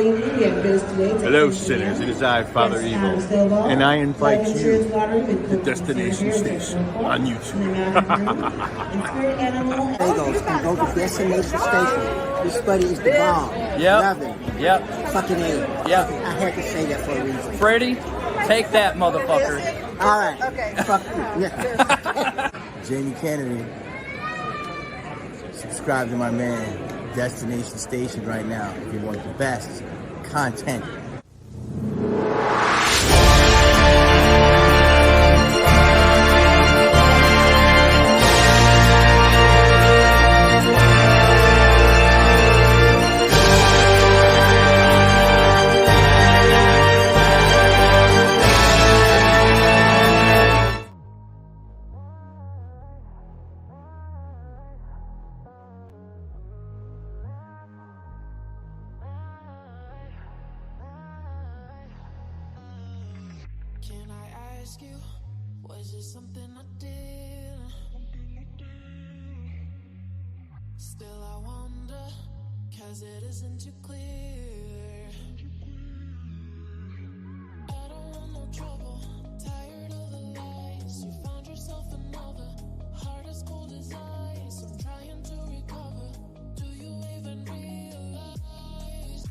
Hello, sinners. It is I, Father Evil, and I invite you to Destination Station on YouTube. Bagels can go to Destination Station. This buddy is the bomb. Love it. Yep. Fucking A. Yep. I had to say that for a reason. Freddie, take that, motherfucker. All right. Okay. Fuck you. Yeah. Jamie Kennedy. Subscribe to my man, Destination Station, right now if you want the best content. Can I ask you, was it something I did? Still I wonder, cause it isn't too clear. I don't want no trouble, tired of the lies. You found yourself another, heart as cold as ice. I'm trying to recover, do you even realize?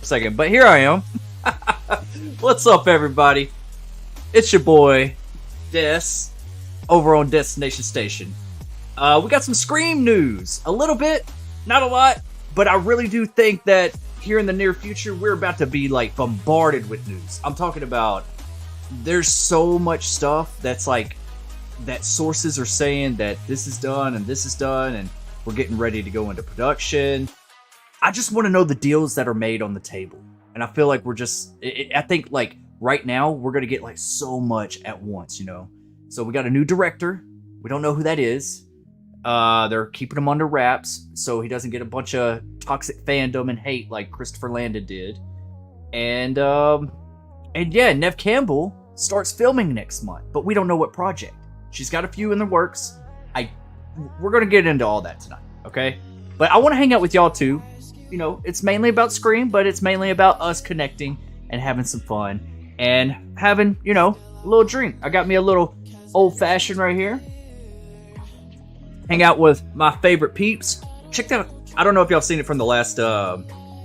Second, but here I am. What's up, everybody? It's your boy Des over on Destination Station. We got some Scream news, a little bit, not a lot, but I really do think that here in the near future we're about to be like bombarded with news. I'm talking about there's so much stuff that's like that sources are saying that this is done and this is done and we're getting ready to go into production. I just want to know the deals that are made on the table. And I feel like we're just, I think like right now we're going to get like so much at once, you know? So we got a new director. We don't know who that is. They're keeping him under wraps so he doesn't get a bunch of toxic fandom and hate like Christopher Landon did. And yeah, Neve Campbell starts filming next month, but we don't know what project. She's got a few in the works. We're going to get into all that tonight, okay? But I want to hang out with y'all too. You know, it's mainly about Scream, but it's mainly about us connecting and having some fun and having, you know, a little drink. I got me a little old-fashioned right here. Hang out with my favorite peeps. Check that out. I don't know if y'all seen it from the last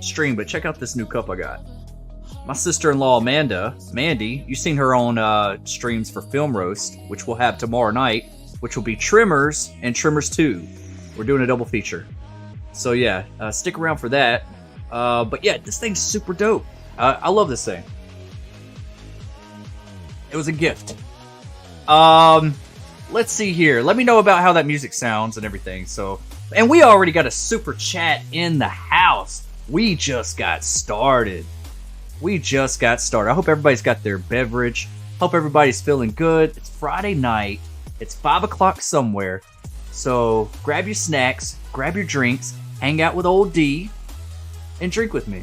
stream, but check out this new cup I got. My sister-in-law, Mandy, you've seen her on streams for Film Roast, which we'll have tomorrow night, which will be Tremors and Tremors 2. We're doing a double feature. So yeah, stick around for that. But yeah, this thing's super dope. I love this thing. It was a gift. Let's see here. Let me know about how that music sounds and everything. So, and we already got a super chat in the house. We just got started. I hope everybody's got their beverage. Hope everybody's feeling good. It's Friday night. It's 5 o'clock somewhere. So grab your snacks, grab your drinks, hang out with old D, and drink with me.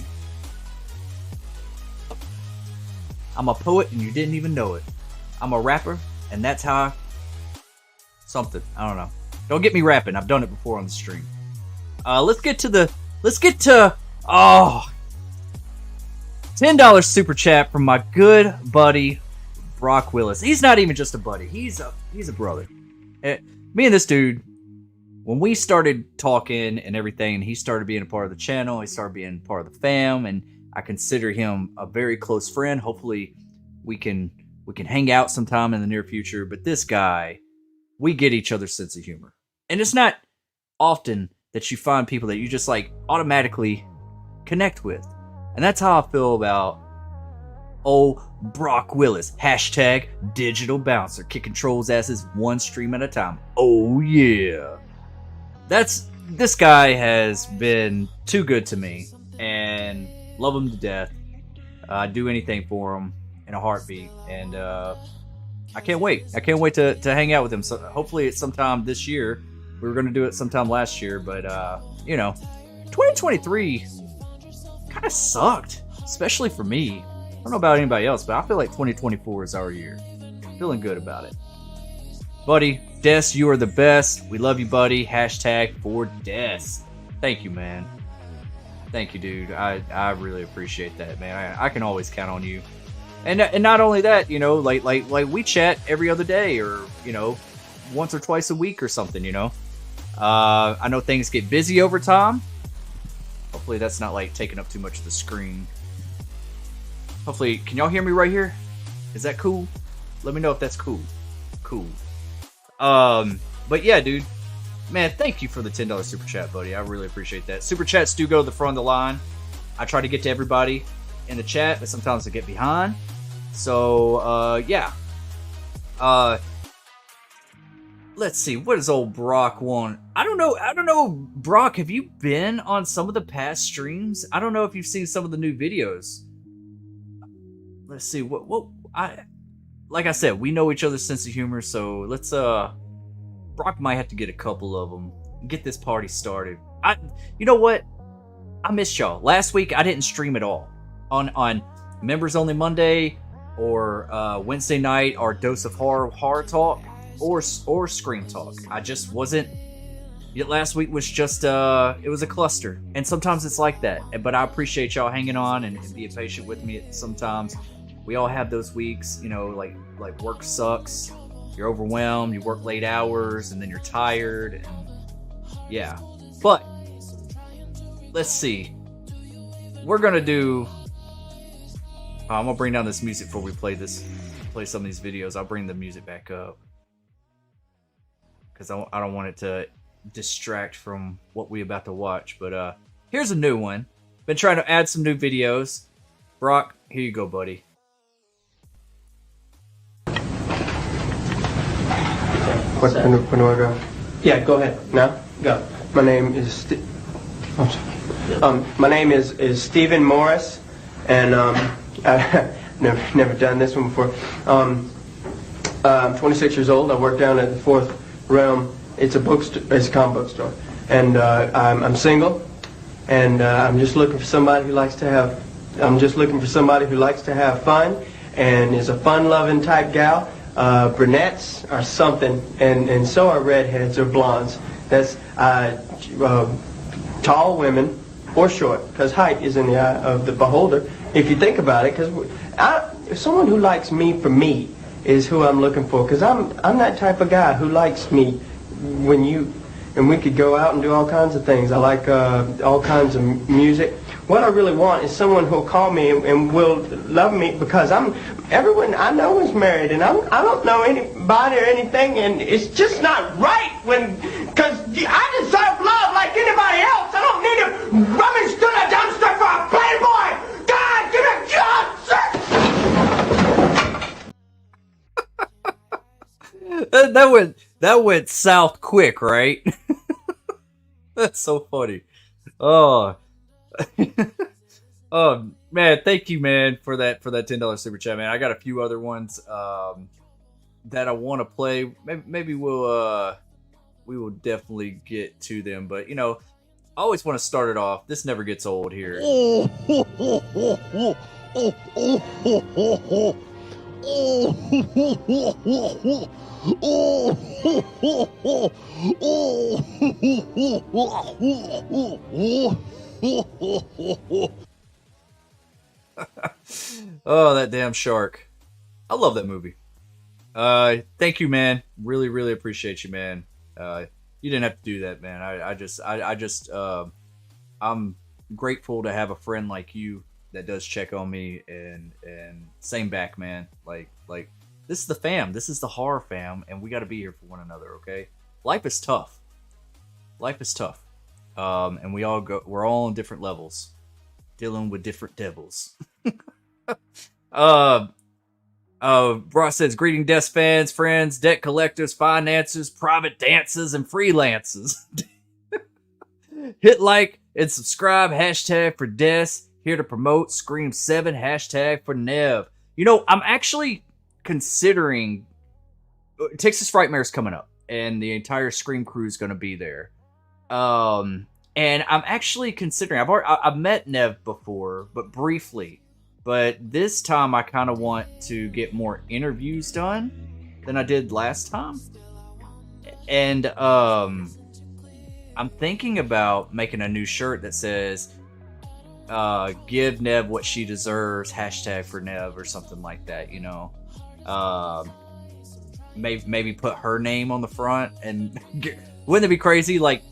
I'm a poet and you didn't even know it. I'm a rapper and that's how something. I don't know. Don't get me rapping. I've done it before on the stream. Let's get to $10 super chat from my good buddy Brock Willis. He's not even just a buddy. He's a brother. Me and this dude, when we started talking and everything, and he started being a part of the channel, he started being part of the fam, and I consider him a very close friend. Hopefully we can hang out sometime in the near future. But this guy, we get each other's sense of humor. And it's not often that you find people that you just like automatically connect with. And that's how I feel about old Brock Willis. Hashtag digital bouncer. Kicking trolls' asses one stream at a time. Oh yeah. This guy has been too good to me. And love him to death. I'd do anything for him in a heartbeat. And I can't wait. I can't wait to hang out with him. So hopefully it's sometime this year. We were going to do it sometime last year. But, 2023 kind of sucked, especially for me. I don't know about anybody else, but I feel like 2024 is our year. Feeling good about it. Buddy, Des, you are the best. We love you, buddy. Hashtag for Des. Thank you, man. Thank you, dude. I really appreciate that, man. I can always count on you. And not only that, you know, like we chat every other day, or you know, once or twice a week or something. You know, I know things get busy over time. Hopefully, that's not like taking up too much of the screen. Hopefully, can y'all hear me right here? Is that cool? Let me know if that's cool. Cool. But yeah, dude. Man, thank you for the $10 super chat, buddy. I really appreciate that. Super chats do go to the front of the line. I try to get to everybody in the chat, but sometimes I get behind. So, yeah. Let's see. What does old Brock want? I don't know. Brock, have you been on some of the past streams? I don't know if you've seen some of the new videos. Let's see. Like I said, we know each other's sense of humor, so let's, Brock might have to get a couple of them and get this party started. You know what? I missed y'all. Last week, I didn't stream at all. On Members Only Monday, or Wednesday night, our Dose of Horror Talk, or Scream Talk. I just wasn't. Last week was just, it was a cluster. And sometimes it's like that. But I appreciate y'all hanging on and being patient with me sometimes. We all have those weeks, you know, like work sucks. You're overwhelmed, you work late hours, and then you're tired, and yeah. But let's see. We're gonna do. I'm gonna bring down this music before we play some of these videos. I'll bring the music back up because I don't want it to distract from what we're about to watch. But here's a new one. Been trying to add some new videos. Brock, here you go, buddy. When do I go? Yeah, go ahead. Now, go. My name is my name is Stephen Morris, and I've never done this one before. I'm 26 years old. I work down at the Fourth Realm. It's a bookstore. It's a comic book store, and I'm single, and I'm just looking for somebody who likes to have. I'm just looking for somebody who likes to have fun, and is a fun-loving type gal. Brunettes are something, and so are redheads or blondes. That's tall women or short, because height is in the eye of the beholder. If you think about it, because someone who likes me for me is who I'm looking for, because I'm that type of guy who likes me and we could go out and do all kinds of things. I like all kinds of music. What I really want is someone who'll call me and will love me, because everyone I know is married, and I don't know anybody or anything, and it's just not right because I deserve love like anybody else. I don't need to rummage through the dumpster for a playboy. God, give me a job, sir. That went south quick, right? That's so funny. Oh. Oh man, thank you, man, for that $10 super chat, man. I got a few other ones that I want to play. Maybe we will definitely get to them, but you know, I always want to start it off. This never gets old here. Oh, that damn shark. I love that movie. Thank you, man. Really, really appreciate you, man. You didn't have to do that, man. I'm grateful to have a friend like you that does check on me, and same back, man. Like this is the fam. This is the horror fam, and we got to be here for one another, okay? Life is tough. Life is tough. And we're all on different levels, dealing with different devils. Brock says, greeting desk fans, friends, debt collectors, financiers, private dancers, and freelancers. Hit like and subscribe, hashtag for Des, here to promote Scream 7, hashtag for Neve. You know, I'm actually considering, Texas Frightmare's coming up, and the entire Scream crew is going to be there. And I'm actually considering. I've met Neve before, but briefly. But this time, I kind of want to get more interviews done than I did last time. And I'm thinking about making a new shirt that says "Give Neve what she deserves." # for Neve or something like that. You know, maybe put her name on the front. And wouldn't it be crazy? Like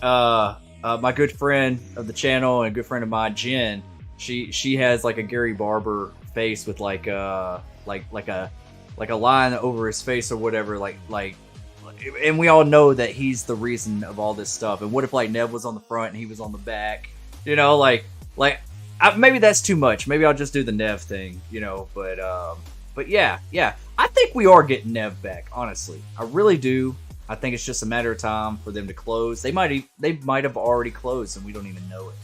my good friend of the channel and a good friend of mine, Jen. She has like a Gary Barber face with like a line over his face or whatever, like, and we all know that he's the reason of all this stuff. And what if like Neve was on the front and he was on the back? You know, maybe that's too much. Maybe I'll just do the Neve thing, you know. But yeah, I think we are getting Neve back. Honestly, I really do. I think it's just a matter of time for them to close. They might have already closed and we don't even know it.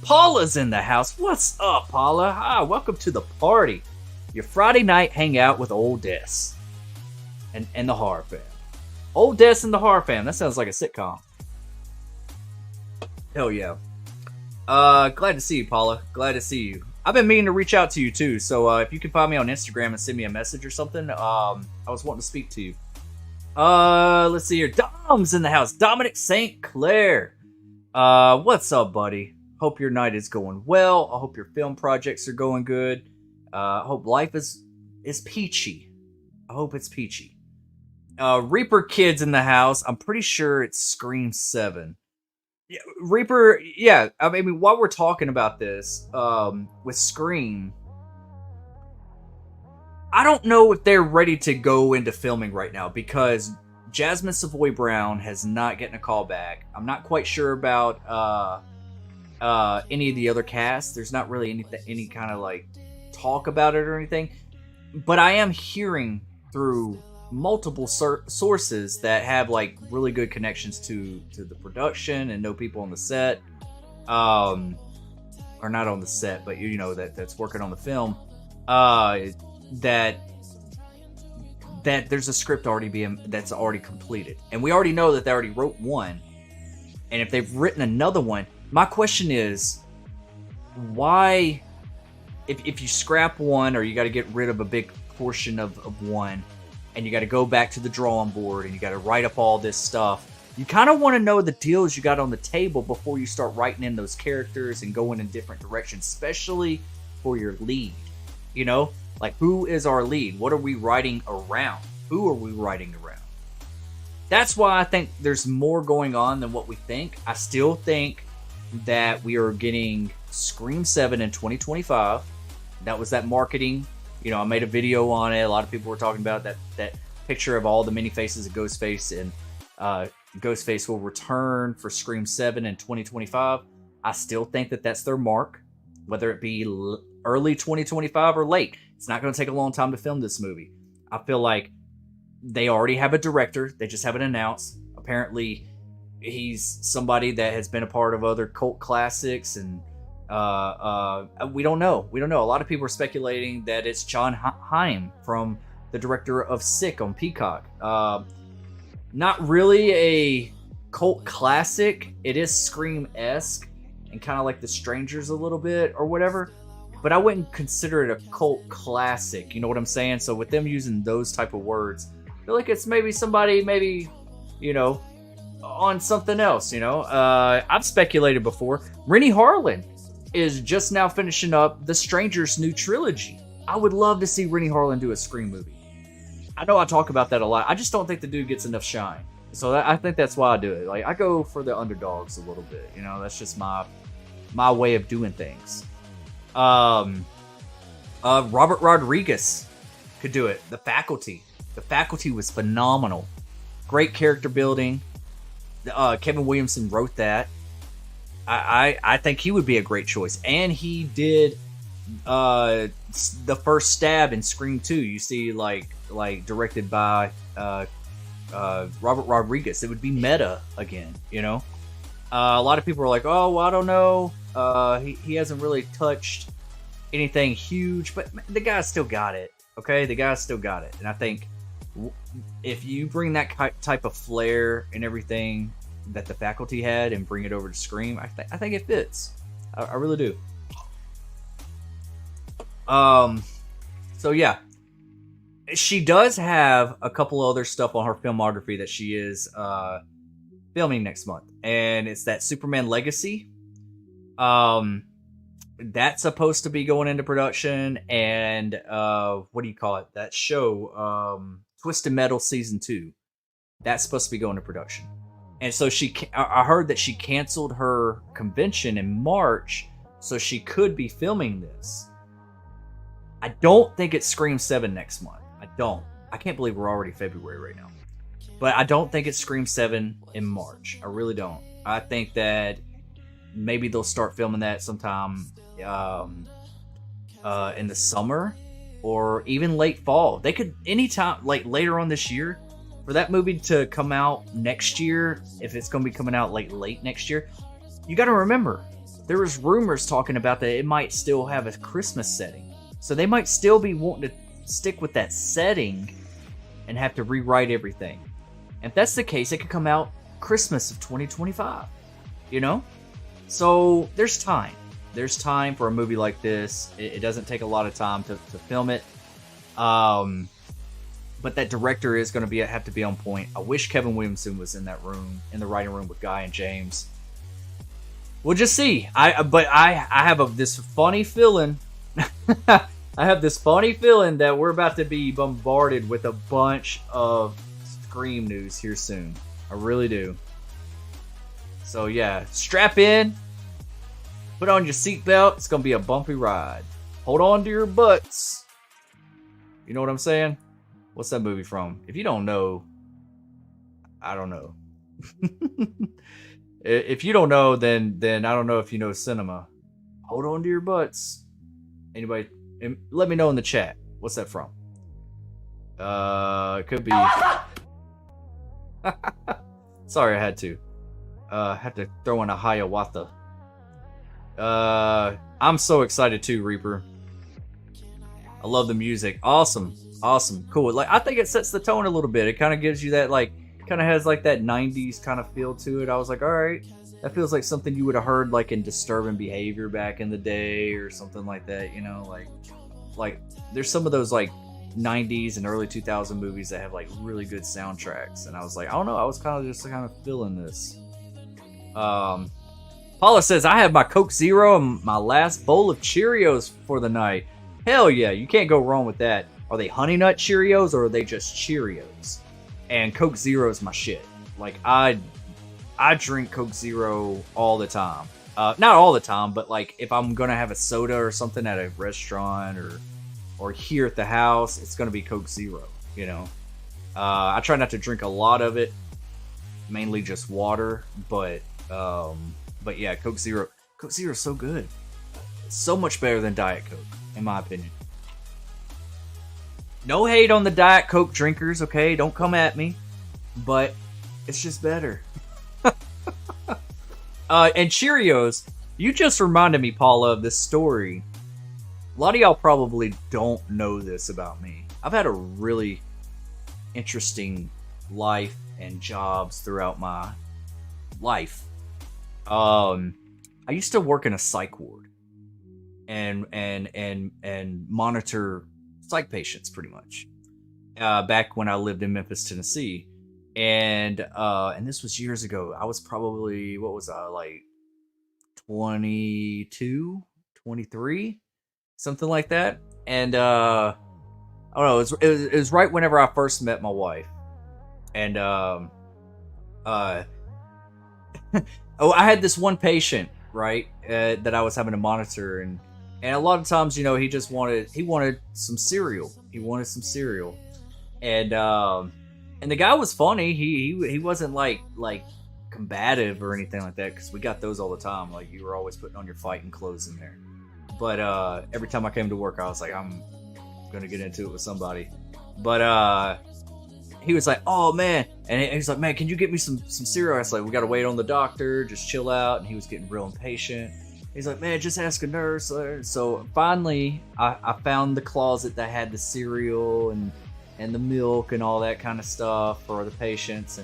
Paula's in the house. What's up, Paula? Hi, welcome to the party. Your Friday night hangout with Old Des and the Horror Fam. Old Des and the Horror Fam. That sounds like a sitcom. Hell yeah. Glad to see you, Paula. Glad to see you. I've been meaning to reach out to you too. So if you can find me on Instagram and send me a message or something, I was wanting to speak to you. Let's see here. Dom's in the house. Dominic St. Clair. What's up, buddy? Hope your night is going well. I hope your film projects are going good. I hope life is peachy. I hope it's peachy. Reaper Kids in the house. I'm pretty sure it's Scream 7. Yeah, Reaper, yeah. I mean, while we're talking about this, with Scream, I don't know if they're ready to go into filming right now because Jasmine Savoy Brown has not gotten a call back. I'm not quite sure about any of the other cast. There's not really any kind of like talk about it or anything. But I am hearing through multiple sources that have like really good connections to the production and know people on the set, or not on the set, but you know that's working on the film. That there's a script that's already completed, and we already know that they already wrote one. And if they've written another one, my question is, why? If you scrap one, or you got to get rid of a big portion of one, and you got to go back to the drawing board, and you got to write up all this stuff, you kind of want to know the deals you got on the table before you start writing in those characters and going in different directions, especially for your lead. You know, like, who is our lead? What are we writing around? Who are we writing around? That's why I think there's more going on than what we think. I still think that we are getting Scream 7 in 2025. That was that marketing. You know, I made a video on it. A lot of people were talking about that picture of all the many faces of Ghostface, and Ghostface will return for Scream 7 in 2025. I still think that that's their mark, whether it be early 2025 or late. It's not going to take a long time to film this movie. I feel like they already have a director. They just haven't announced. Apparently, he's somebody that has been a part of other cult classics, and we don't know. A lot of people are speculating that it's John Hamm, from the director of Sick on Peacock. Not really a cult classic. It is Scream-esque and kind of like The Strangers a little bit or whatever. But I wouldn't consider it a cult classic. You know what I'm saying? So with them using those type of words, I feel like it's maybe somebody, you know, on something else, you know. I've speculated before. Rennie Harlan is just now finishing up The Strangers' new trilogy. I would love to see Rennie Harlan do a Scream movie. I know I talk about that a lot. I just don't think the dude gets enough shine. So I think that's why I do it. Like, I go for the underdogs a little bit. You know, that's just my way of doing things. Robert Rodriguez could do it. The Faculty was phenomenal. Great character building. Kevin Williamson wrote that. I think he would be a great choice. And he did the first stab in Scream 2. You see, like directed by Robert Rodriguez. It would be meta again, you know. A lot of people are like, oh, well, I don't know. He hasn't really touched anything huge, but the guy's still got it. Okay, the guy's still got it. And I think if you bring that type of flair and everything that the faculty had and bring it over to Scream, I think it fits. I really do. So yeah, she does have a couple other stuff on her filmography that she is filming next month, and it's that Superman Legacy. That's supposed to be going into production, and what do you call it? That show, Twisted Metal season 2. That's supposed to be going to production. And so I heard that she canceled her convention in March, so she could be filming this. I don't think it's Scream 7 next month. I don't. I can't believe we're already February right now. But I don't think it's Scream 7 in March. I really don't. I think that maybe they'll start filming that sometime in the summer or even late fall. They could anytime, like later on this year, for that movie to come out next year. If it's going to be coming out late next year, you got to remember there was rumors talking about that it might still have a Christmas setting, so they might still be wanting to stick with that setting and have to rewrite everything. And if that's the case, it could come out Christmas of 2025. You know, so there's time. There's time for a movie like this. It doesn't take a lot of time to film it. But that director is going to have to be on point. I wish Kevin Williamson was in that room, in the writing room with Guy and James. We'll just see. I have this funny feeling. I have this funny feeling that we're about to be bombarded with a bunch of Scream news here soon. I really do. So yeah, strap in. Put on your seatbelt. It's going to be a bumpy ride. Hold on to your butts. You know what I'm saying? What's that movie from? If you don't know, I don't know. If you don't know, then I don't know if you know cinema. Hold on to your butts. Anybody, let me know in the chat. What's that from? It could be. Sorry, I had to. Had to throw in a Hiawatha. I'm so excited too, Reaper. I love the music. Awesome, cool. Like I think it sets the tone a little bit. It kind of gives you that kind of has like that 90s kind of feel to it. I was like, all right, that feels like something you would have heard like in Disturbing Behavior back in the day or something like that. You know, like there's some of those like 90s and early 2000 movies that have like really good soundtracks, and I was like, I don't know, I was kind of feeling this. Paula says, I have my Coke Zero and my last bowl of Cheerios for the night. Hell yeah, you can't go wrong with that. Are they Honey Nut Cheerios or are they just Cheerios? And Coke Zero is my shit. Like, I drink Coke Zero all the time. Not all the time, but like if I'm gonna have a soda or something at a restaurant or here at the house, it's gonna be Coke Zero, you know. I try not to drink a lot of it, mainly just water, but yeah, Coke Zero is so good. It's so much better than Diet Coke, in my opinion. No hate on the Diet Coke drinkers, okay? Don't come at me, but it's just better. And Cheerios, you just reminded me, Paula, of this story. A lot of y'all probably don't know this about me. I've had a really interesting life and jobs throughout my life. I used to work in a psych ward and monitor psych patients pretty much. Back when I lived in Memphis, Tennessee. And this was years ago. I was probably, what was I, like 22, 23, something like that. And I don't know, it was right whenever I first met my wife. And I had this one patient, right, that I was having to monitor, and a lot of times, you know, he wanted some cereal. And the guy was funny. He wasn't like combative or anything like that, because we got those all the time. Like, you were always putting on your fighting clothes in there. But every time I came to work, I was like, I'm gonna get into it with somebody. But he was like, oh man, and he's like, man, can you get me some cereal? I was like, we gotta wait on the doctor, just chill out. And he was getting real impatient. He's like, man, just ask a nurse. So finally, I found the closet that had the cereal and the milk and all that kind of stuff for the patients,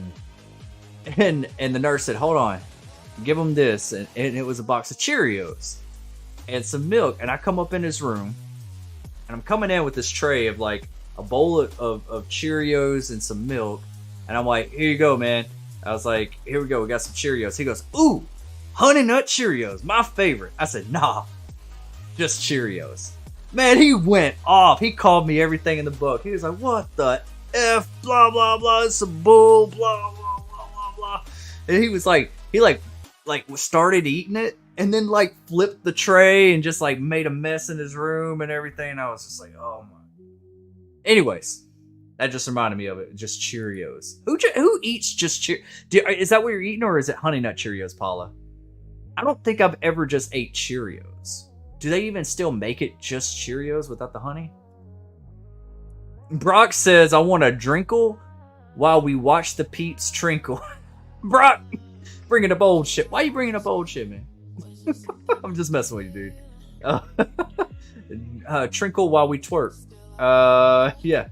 And the nurse said, hold on, give him this. And it was a box of Cheerios and some milk. And I come up in his room, and I'm coming in with this tray of like a bowl of Cheerios and some milk. And I'm like, here you go, man. I was like, here we go, we got some Cheerios. He goes, ooh, Honey Nut Cheerios, my favorite. I said, nah, just Cheerios. Man, he went off. He called me everything in the book. He was like, what the F, blah, blah, blah, it's some bull, blah, blah, blah, blah, blah. And he was like, he started eating it, and then like flipped the tray and just like made a mess in his room and everything. And I was just like, oh my. Anyways, that just reminded me of it. Just Cheerios. Who eats just Cheerios? Is that what you're eating, or is it Honey Nut Cheerios, Paula? I don't think I've ever just ate Cheerios. Do they even still make it just Cheerios without the honey? Brock says, I want a drinkle while we watch the peeps trinkle. Brock, bringing up old shit. Why are you bringing up old shit, man? I'm just messing with you, dude. Trinkle while we twerk. Yeah.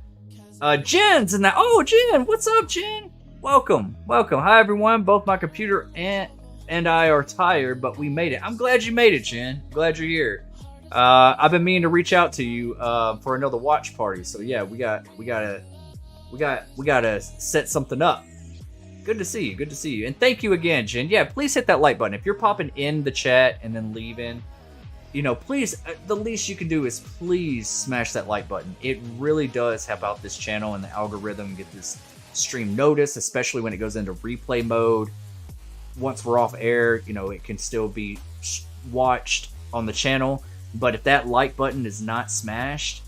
Jen's in that. Oh, Jen, what's up, Jen? Welcome. Hi, everyone. Both my computer and I are tired, but we made it. I'm glad you made it, Jen. Glad you're here. I've been meaning to reach out to you for another watch party. So yeah, we gotta set something up. Good to see you. And thank you again, Jen. Yeah, please hit that like button. If you're popping in the chat and then leaving, please, the least you can do is please smash that like button. It really does help out this channel and the algorithm, get this stream noticed, especially when it goes into replay mode. Once we're off air, it can still be watched on the channel. But if that like button is not smashed,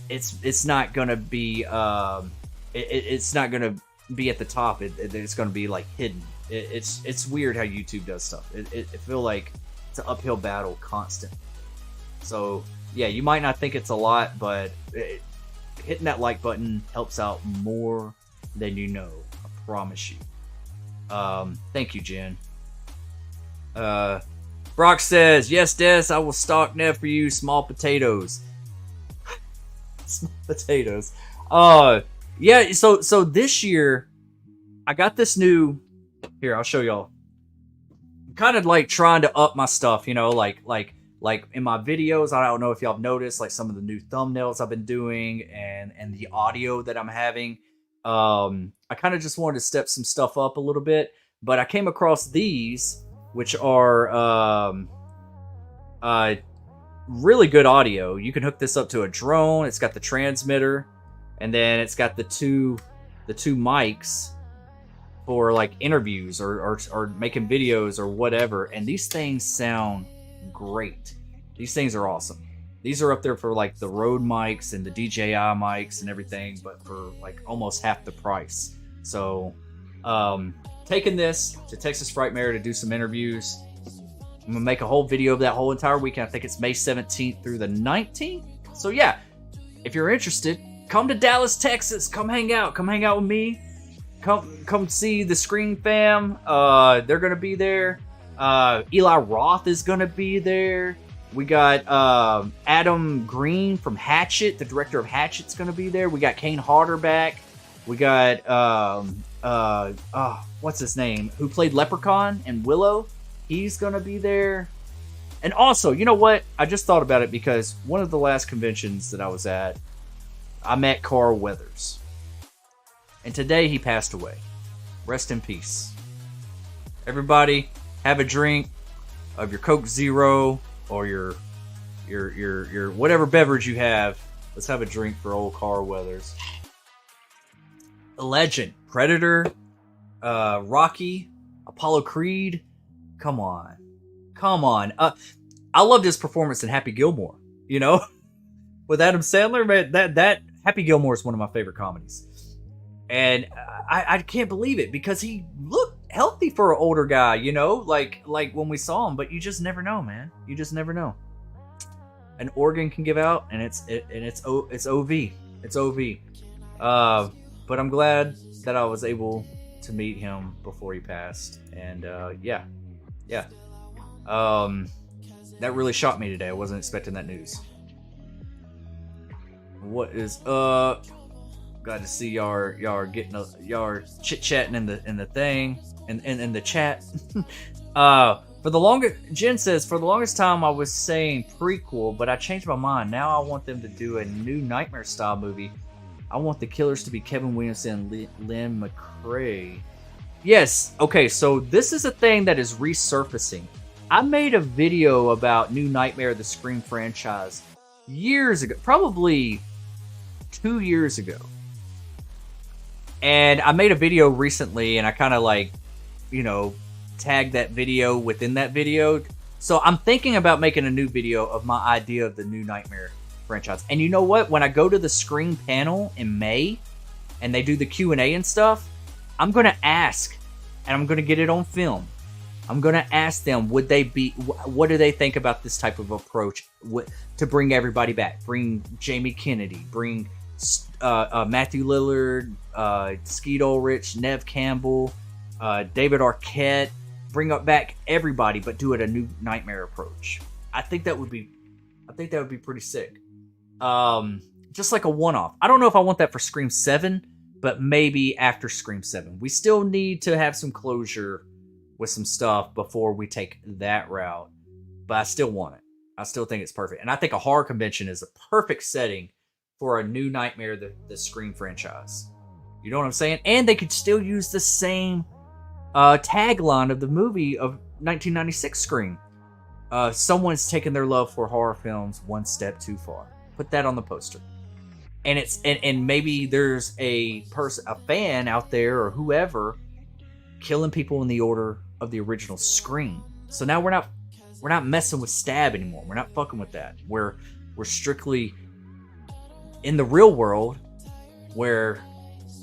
it's not gonna be it's not gonna be at the top. It's gonna be like hidden. It's weird how YouTube does stuff. It feel like it's an uphill battle constant. So yeah, you might not think it's a lot, but hitting that like button helps out more than you know. I promise you. Thank you, Jen. Brock says, yes, Des, I will stock Neve for you. Small potatoes. Small potatoes. Yeah, so this year, I got this new... Here, I'll show y'all. I'm kind of like trying to up my stuff, like in my videos. I don't know if y'all have noticed, like some of the new thumbnails I've been doing and the audio that I'm having. I kind of just wanted to step some stuff up a little bit, but I came across these, which are really good audio. You can hook this up to a drone. It's got the transmitter, and then it's got the two mics for like interviews or making videos or whatever. And these things sound great. These things are awesome. These are up there for like the Rode mics and the DJI mics and everything, but for like almost half the price. So, taking this to Texas Frightmare to do some interviews. I'm gonna make a whole video of that whole entire weekend. I think it's May 17th through the 19th. So yeah, if you're interested, come to Dallas, Texas. Come hang out with me. Come see the Screen Fam. They're gonna be there. Eli Roth is gonna be there. We got Adam Green from Hatchet, the director of Hatchet's gonna be there. We got Kane Hodder back. We got what's his name? Who played Leprechaun and Willow? He's gonna be there. And also, you know what? I just thought about it because one of the last conventions that I was at, I met Carl Weathers. And today he passed away. Rest in peace. Everybody, have a drink of your Coke Zero or your whatever beverage you have. Let's have a drink for old Carl Weathers. A legend. Predator, Rocky, Apollo Creed. Come on. I loved his performance in Happy Gilmore, with Adam Sandler. Man, that Happy Gilmore is one of my favorite comedies. And I can't believe it because he looked healthy for an older guy, like when we saw him. But you just never know, man. You just never know. An organ can give out, and it's OV. It's OV. But I'm glad that I was able to meet him before he passed, and yeah. That really shocked me today. I wasn't expecting that news. What is Glad to see y'all are getting y'all are chit chatting in the thing and in the chat. For the longest, Jen says, for the longest time I was saying prequel, but I changed my mind. Now I want them to do a new Nightmare style movie. I want the killers to be Kevin Williamson and Lynn McCrae. Yes, okay, so this is a thing that is resurfacing. I made a video about New Nightmare, the Scream franchise, years ago, probably 2 years ago. And I made a video recently, and I kind of like, you know, tagged that video within that video. So I'm thinking about making a new video of my idea of the New Nightmare franchise. And you know what? When I go to the Scream panel in May, and they do the Q&A and stuff, I'm going to ask, and I'm going to get it on film. I'm going to ask them, what do they think about this type of approach to bring everybody back? Bring Jamie Kennedy, bring Matthew Lillard, Skeet Ulrich, Neve Campbell, David Arquette, bring back everybody, but do it a New Nightmare approach. I think that would be pretty sick. Just like a one-off. I don't know if I want that for Scream 7, but maybe after Scream 7. We still need to have some closure with some stuff before we take that route. But I still want it. I still think it's perfect. And I think a horror convention is a perfect setting for a New Nightmare, the Scream franchise. You know what I'm saying? And they could still use the same tagline of the movie of 1996 Scream. Someone's taken their love for horror films one step too far. Put that on the poster. And it's and maybe there's a fan out there or whoever killing people in the order of the original Scream. So now we're not messing with stab anymore. We're not fucking with that. We're strictly in the real world where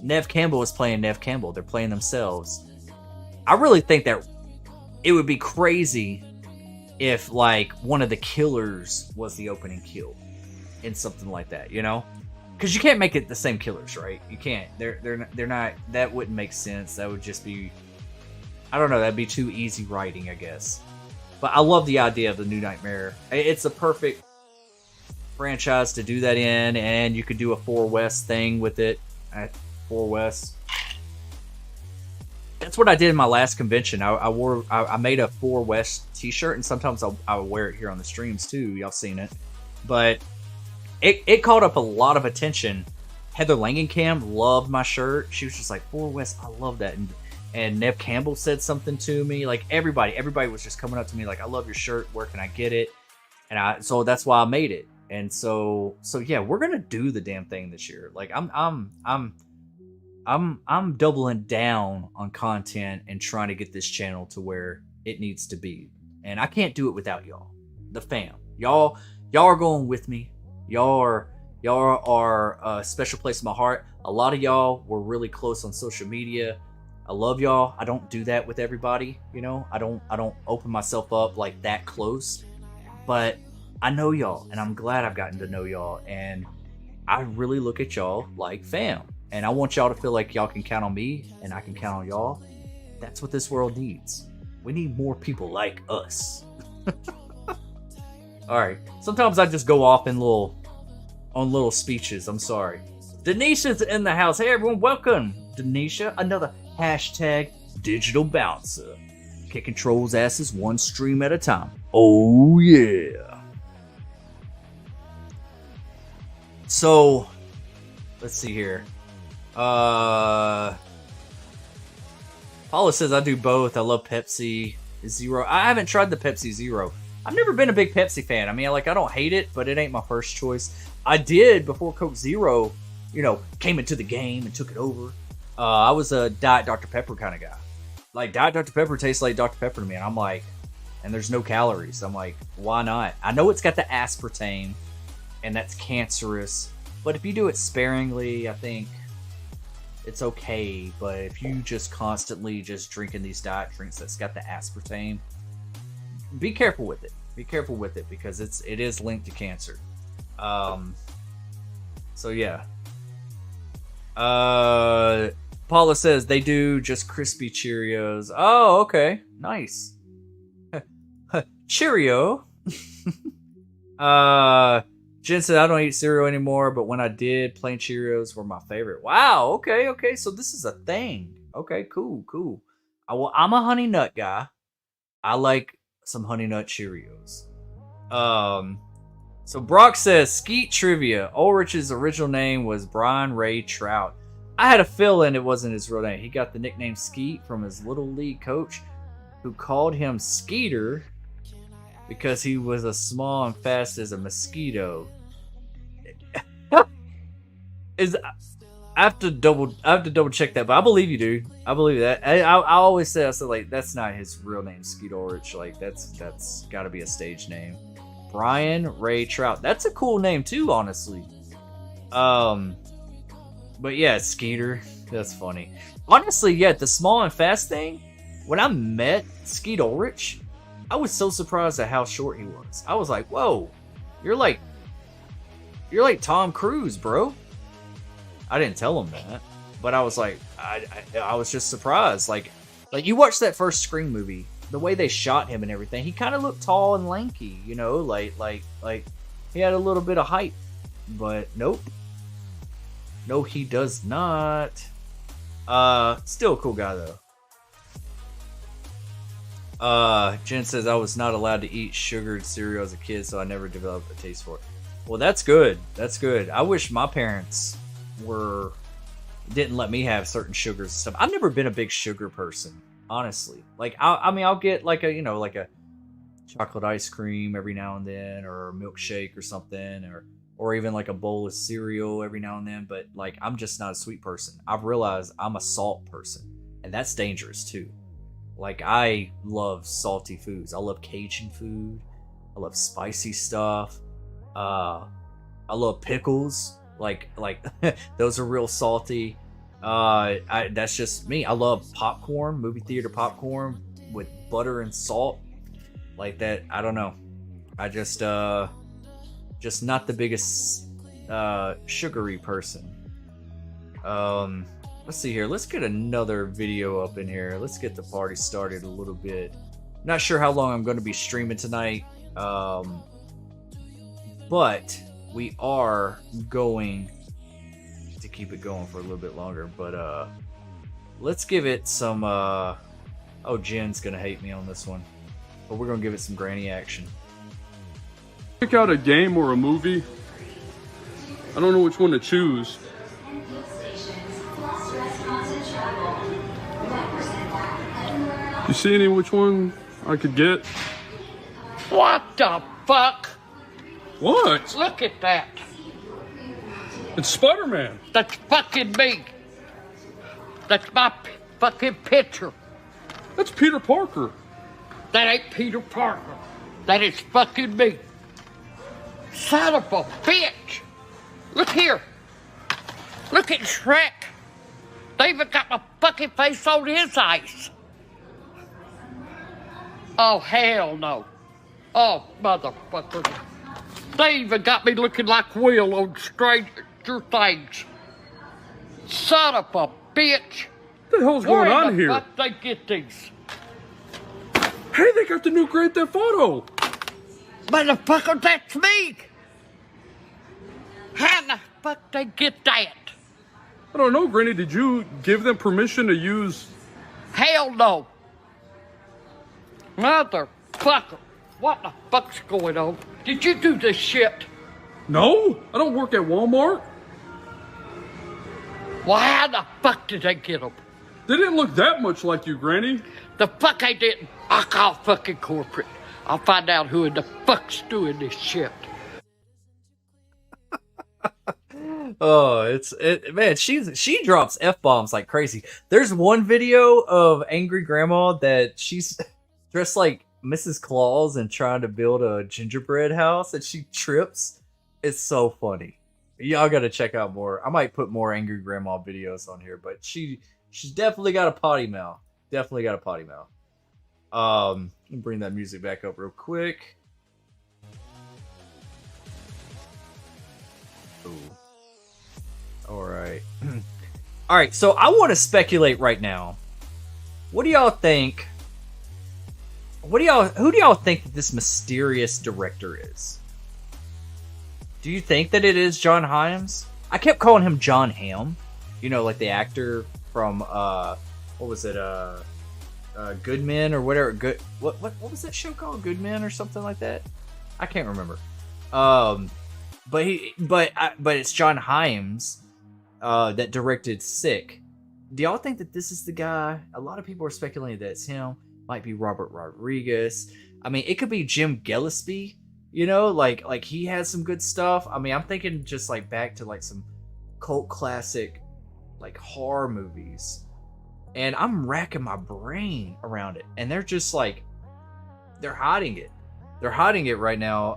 Neve Campbell is playing Neve Campbell. They're playing themselves. I really think that it would be crazy if like one of the killers was the opening kill in something like that, you know? Because you can't make it the same killers, right? You can't. They're not. That wouldn't make sense. That would just be, I don't know. That'd be too easy writing, I guess. But I love the idea of the New Nightmare. It's a perfect franchise to do that in, and you could do a 4 West thing with it at 4 West. That's what I did in my last convention. I made a 4 West t-shirt, and sometimes I'll wear it here on the streams too. Y'all seen it. But it caught up a lot of attention. Heather Langenkamp loved my shirt. She was just like, 4 West, I love that. And Neve Campbell said something to me. Like everybody was just coming up to me like, I love your shirt. Where can I get it? And so that's why I made it. And so yeah, we're gonna do the damn thing this year. Like I'm doubling down on content and trying to get this channel to where it needs to be. And I can't do it without y'all, the fam. Y'all are going with me. Y'all are a special place in my heart. A lot of y'all were really close on social media. I love y'all. I don't do that with everybody, you know. I don't open myself up like that close. But I know y'all, and I'm glad I've gotten to know y'all. And I really look at y'all like fam. And I want y'all to feel like y'all can count on me, and I can count on y'all. That's what this world needs. We need more people like us. All right. Sometimes I just go off in little speeches. I'm sorry. Denisha's in the house. Hey everyone, welcome. Denisha, another hashtag digital bouncer. Kicking trolls' asses one stream at a time. Oh yeah. So, let's see here. Paula says I do both. I love Pepsi Zero. I haven't tried the Pepsi Zero. I've never been a big Pepsi fan. I mean, like, I don't hate it, but it ain't my first choice. I did before Coke Zero, you know, came into the game and took it over. I was a Diet Dr. Pepper kind of guy. Like, Diet Dr. Pepper tastes like Dr. Pepper to me. And I'm like, and there's no calories. I'm like, why not? I know it's got the aspartame, and that's cancerous. But if you do it sparingly, I think it's okay. But if you just constantly just drinking these diet drinks that's got the aspartame, be careful with it. Be careful with it because it is linked to cancer. So yeah. Paula says they do just crispy Cheerios. Oh, okay. Nice. Cheerio. Jen said, I don't eat cereal anymore, but when I did, plain Cheerios were my favorite. Wow, okay. So this is a thing. Okay, cool. I'm a honey nut guy. I like some honey nut Cheerios. So Brock says, Skeet trivia. Ulrich's original name was Brian Ray Trout. I had a feeling it wasn't his real name. He got the nickname Skeet from his little league coach, who called him Skeeter because he was as small and fast as a mosquito. I have to double check that, but I believe you, dude. I believe that. I always say, I said, like, that's not his real name, Skeet Ulrich. Like, that's got to be a stage name. Brian Ray Trout. That's a cool name too, honestly. But yeah, Skeeter. That's funny. Honestly, yeah, the small and fast thing. When I met Skeet Ulrich, I was so surprised at how short he was. I was like, "Whoa, you're like Tom Cruise, bro." I didn't tell him that, but I was like, I was just surprised. Like you watch that first Scream movie, the way they shot him and everything, he kind of looked tall and lanky, you know, like he had a little bit of height, but nope. No, he does not. Still a cool guy though. Jen says, I was not allowed to eat sugared cereal as a kid, so I never developed a taste for it. Well, that's good. That's good. I wish my parents didn't let me have certain sugars and stuff. I've never been a big sugar person, honestly. Like, I mean, I'll get like a chocolate ice cream every now and then, or a milkshake or something, or even like a bowl of cereal every now and then. But like, I'm just not a sweet person. I've realized I'm a salt person, and that's dangerous too. Like, I love salty foods. I love Cajun food. I love spicy stuff. I love pickles. Like those are real salty. That's just me. I love popcorn, movie theater popcorn with butter and salt. Like that, I don't know. I just not the biggest sugary person. Let's see here. Let's get another video up in here. Let's get the party started a little bit. Not sure how long I'm going to be streaming tonight. But we are going to keep it going for a little bit longer. But let's give it some... oh, Jen's going to hate me on this one. But we're going to give it some granny action. Pick out a game or a movie. I don't know which one to choose. You see any which one I could get? What the fuck? What? Look at that. It's Spider-Man. That's fucking me. That's my fucking picture. That's Peter Parker. That ain't Peter Parker. That is fucking me. Son of a bitch. Look here. Look at Shrek. They even got my fucking face on his ice. Oh, hell no. Oh, motherfucker. They even got me looking like Will on Stranger Things. Son of a bitch. What the hell's going on here? Where the fuck they get these? Hey, they got the new Grand Theft Auto. Motherfucker, that's me. How the fuck they get that? I don't know, Granny. Did you give them permission to use... Hell no. Motherfucker. What the fuck's going on? Did you do this shit? No, I don't work at Walmart. Well, how the fuck did they get them? They didn't look that much like you, Granny. The fuck I didn't. I'll call fucking corporate. I'll find out who in the fuck's doing this shit. Oh, man, she drops F-bombs like crazy. There's one video of Angry Grandma that she's dressed like Mrs. Claus and trying to build a gingerbread house, and she trips. It's so funny. Y'all gotta check out more. I might put more Angry Grandma videos on here, but she's definitely got a potty mouth. Definitely got a potty mouth. Let me bring that music back up real quick. Ooh. All right. All right, so I want to speculate right now. What do y'all think? Who do y'all think that this mysterious director is? Do you think that it is John Hyams? I kept calling him John Hamm. You know, like the actor from what was it? Good Men or whatever. What was that show called? Good Men or something like that. I can't remember. But it's John Hyams that directed Sick. Do y'all think that this is the guy? A lot of people are speculating that it's him. Might be Robert Rodriguez. I mean, it could be Jim Gillespie. You know, like he has some good stuff. I mean, I'm thinking just like back to like some cult classic like horror movies. And I'm racking my brain around it. And they're just like, they're hiding it. They're hiding it right now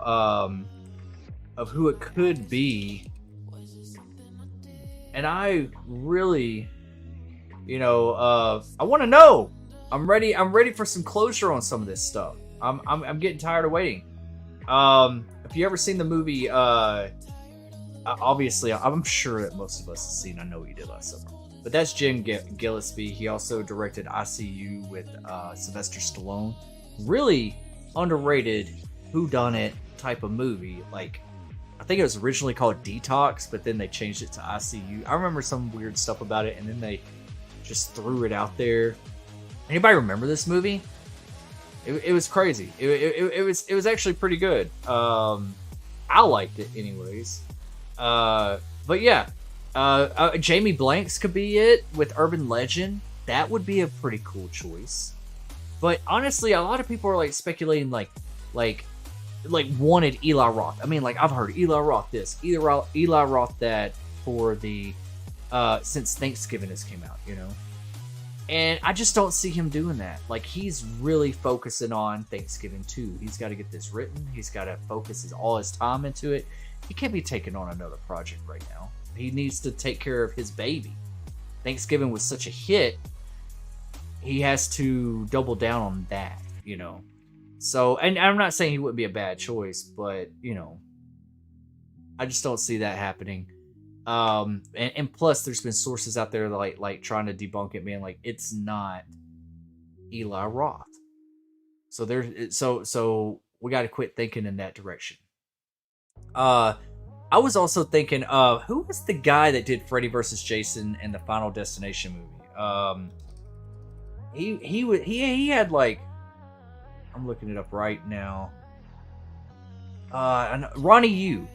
of who it could be. And I really, you know, I want to know. I'm ready for some closure on some of this stuff. I'm getting tired of waiting. If you ever seen the movie, obviously, I'm sure that most of us have seen I Know What You Did Last Summer. But that's Jim Gillespie. He also directed ICU with Sylvester Stallone. Really underrated whodunit type of movie. Like, I think it was originally called Detox, but then they changed it to ICU. I remember some weird stuff about it, and then they just threw it out there. Anybody remember this movie? It was crazy. It was actually pretty good. I liked it anyways. But yeah, Jamie Blanks could be it with Urban Legend. That would be a pretty cool choice. But honestly, a lot of people are like speculating like wanted Eli Roth. I mean, like I've heard Eli Roth this, Eli Roth that for the since Thanksgiving has came out, you know. And I just don't see him doing that. Like, he's really focusing on Thanksgiving too. He's got to get this written. He's got to focus all his time into it. He can't be taking on another project right now. He needs to take care of his baby. Thanksgiving was such a hit. He has to double down on that, you know. So, and I'm not saying he wouldn't be a bad choice, but, you know, I just don't see that happening. And plus there's been sources out there like trying to debunk it, man. Like, it's not Eli Roth. So we got to quit thinking in that direction. I was also thinking, who was the guy that did Freddy vs. Jason and the Final Destination movie? He had like, I'm looking it up right now. Ronnie Yu.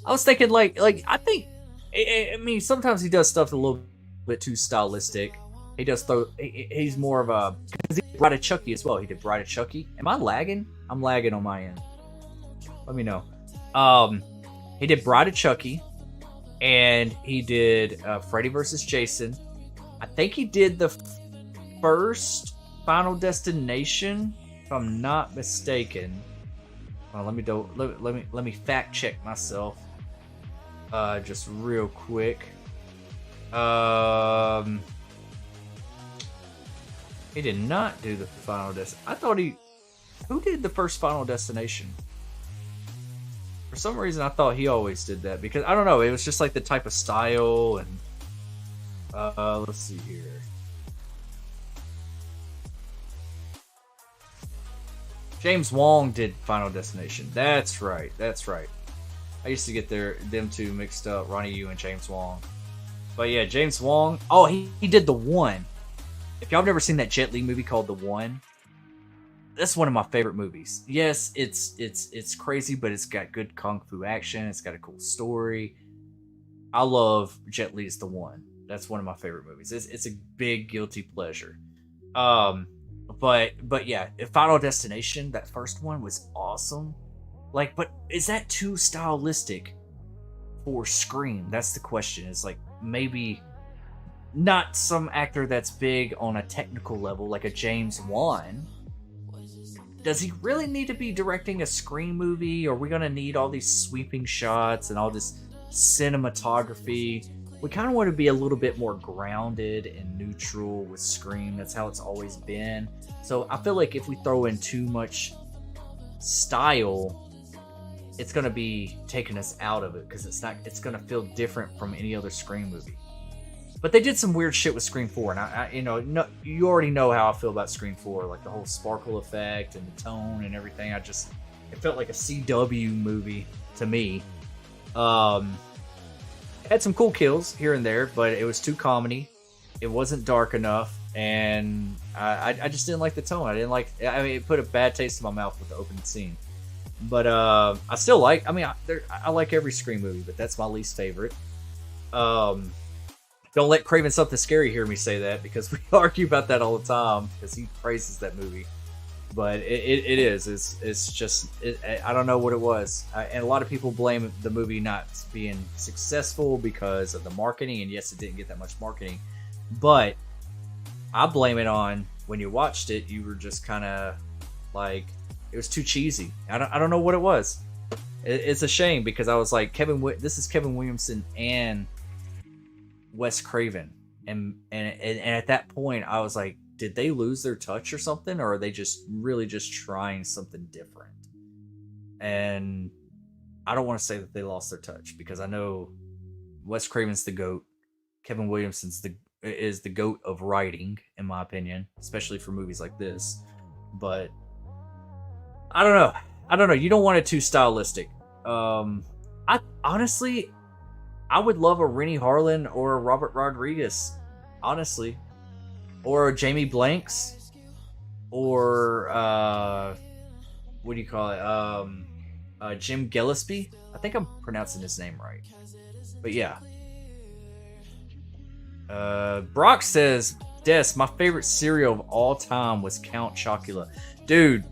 I was thinking like I think, I mean, sometimes he does stuff a little bit too stylistic. He does he's more of a, because he did Bride of Chucky as well. He did Bride of Chucky. Am I lagging? I'm lagging on my end. Let me know. He did Bride of Chucky, and he did Freddy vs. Jason. I think he did the first Final Destination, if I'm not mistaken. Let me fact check myself. Just real quick. He did not do the Final Destination. I thought who did the first Final Destination? For some reason, I thought he always did that, because I don't know. It was just like the type of style, and let's see here. James Wong did Final Destination. That's right. I used to get them two mixed up, Ronnie Yu and James Wong. But yeah, James Wong. Oh, he did The One. If y'all have never seen that Jet Li movie called The One, that's one of my favorite movies. Yes, it's crazy, but it's got good kung fu action. It's got a cool story. I love Jet Li's The One. That's one of my favorite movies. It's a big guilty pleasure. But yeah, Final Destination, that first one was awesome. Like, but is that too stylistic for Scream? That's the question. It's like, maybe not some actor that's big on a technical level, like a James Wan. Does he really need to be directing a Scream movie? Or are we going to need all these sweeping shots and all this cinematography? We kind of want to be a little bit more grounded and neutral with Scream. That's how it's always been. So I feel like if we throw in too much style, it's going to be taking us out of it, because it's going to feel different from any other Scream movie. But they did some weird shit with Scream 4, and I you already know how I feel about Scream 4, like the whole sparkle effect and the tone and everything. It felt like a CW movie to me. It had some cool kills here and there, but it was too comedy. It wasn't dark enough, and I just didn't like the tone. I mean, it put a bad taste in my mouth with the opening scene. But I still like. I mean, I like every Scream movie, but that's my least favorite. Don't let Craven Something Scary hear me say that, because we argue about that all the time because he praises that movie. But it's just I don't know what it was, and a lot of people blame the movie not being successful because of the marketing. And yes, it didn't get that much marketing, but I blame it on when you watched it, you were just kind of like, it was too cheesy. I don't know what it was. It's a shame, because I was like, this is Kevin Williamson and Wes Craven, and at that point I was like, did they lose their touch or something, or are they just really just trying something different? And I don't want to say that they lost their touch, because I know Wes Craven's the GOAT. Kevin Williamson's is the GOAT of writing, in my opinion, especially for movies like this. But I don't know. You don't want it too stylistic. I honestly, I would love a Rennie Harlan or a Robert Rodriguez, honestly. Or Jamie Blanks, or what do you call it? Jim Gillespie. I think I'm pronouncing his name right. But yeah. Brock says, Des, my favorite cereal of all time was Count Chocula. Dude,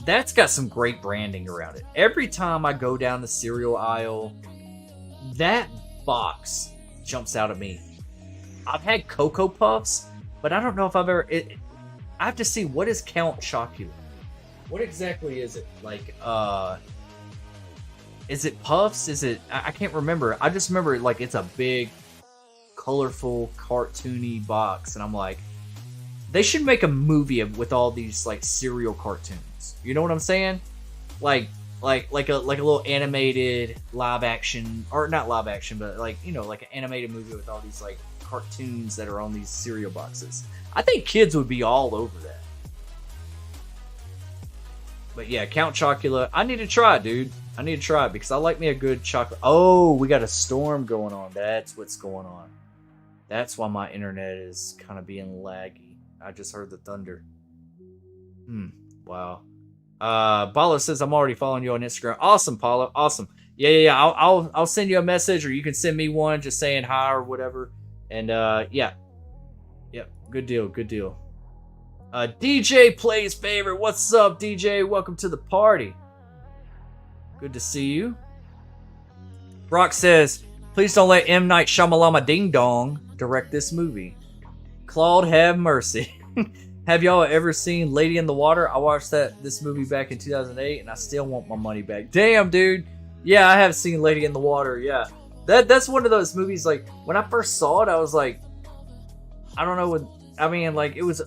that's got some great branding around it. Every time I go down the cereal aisle, that box jumps out at me. I've had Cocoa Puffs, but I don't know if I've ever... I have to see, what is Count Chocula? What exactly is it? Like, is it Puffs? Is it... I can't remember. I just remember, like, it's a big, colorful, cartoony box, and I'm like, they should make a movie with all these, like, cereal cartoons. You know what I'm saying? Like a little animated live action, or not live action, but like, you know, like an animated movie with all these like cartoons that are on these cereal boxes. I think kids would be all over that. But yeah, Count Chocula, I need to try it, dude. I need to try it because I like me a good chocolate. Oh, we got a storm going on. That's what's going on. That's why my internet is kind of being laggy. I just heard the thunder. Wow. Paulo says, I'm already following you on Instagram. Awesome, Paulo. Awesome. Yeah. I'll send you a message, or you can send me one just saying hi or whatever. And yeah. Yep. Good deal. DJ Plays Favorite. What's up, DJ? Welcome to the party. Good to see you. Brock says, please don't let M. Night Shyamalama Ding Dong direct this movie. Claude, have mercy. Have y'all ever seen Lady in the Water? I watched this movie back in 2008, and I still want my money back. Damn, dude. Yeah, I have seen Lady in the Water. Yeah, that's one of those movies. Like, when I first saw it, I was like, I don't know what. I mean, like, it was.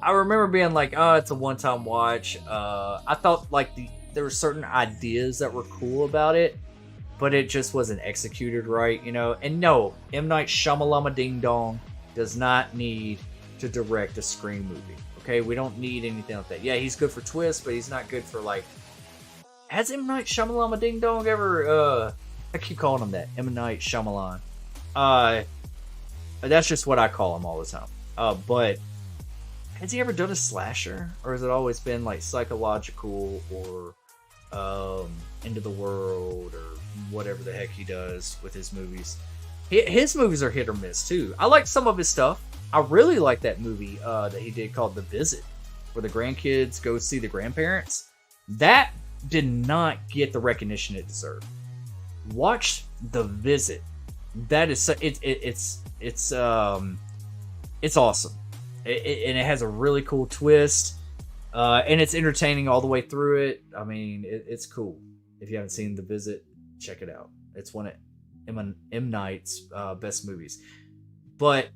I remember being like, oh, it's a one-time watch. I thought like there were certain ideas that were cool about it, but it just wasn't executed right, you know. And no, M. Night Shyamalama Ding Dong does not need to direct a Scream movie. Okay, we don't need anything like that. Yeah, he's good for twists, but he's not good for like. Has M. Night Shyamalama Ding Dong ever? I keep calling him that, M. Night Shyamalan. That's just what I call him all the time. But has he ever done a slasher, or has it always been like psychological or End of the World or whatever the heck he does with his movies? His movies are hit or miss too. I like some of his stuff. I really like that movie that he did called The Visit, where the grandkids go see the grandparents. That did not get the recognition it deserved. Watch The Visit. That is it's awesome. And it has a really cool twist, and it's entertaining all the way through it. I mean, it's cool. If you haven't seen The Visit, check it out. It's one of M. Night's best movies. But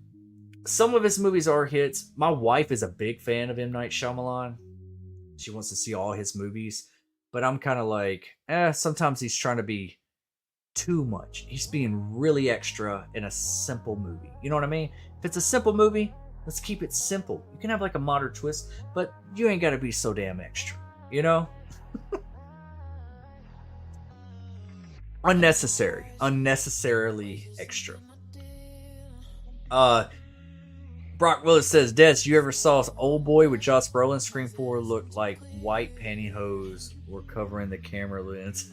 some of his movies are hits. My wife is a big fan of M. Night Shyamalan. She wants to see all his movies. But I'm kind of like, sometimes he's trying to be too much. He's being really extra in a simple movie. You know what I mean? If it's a simple movie, let's keep it simple. You can have like a modern twist, but you ain't got to be so damn extra. you know? Unnecessary. Unnecessarily extra. Brock Willis says, Des, you ever saw Old Boy with Josh Brolin? Scream 4 looked like white pantyhose were covering the camera lens.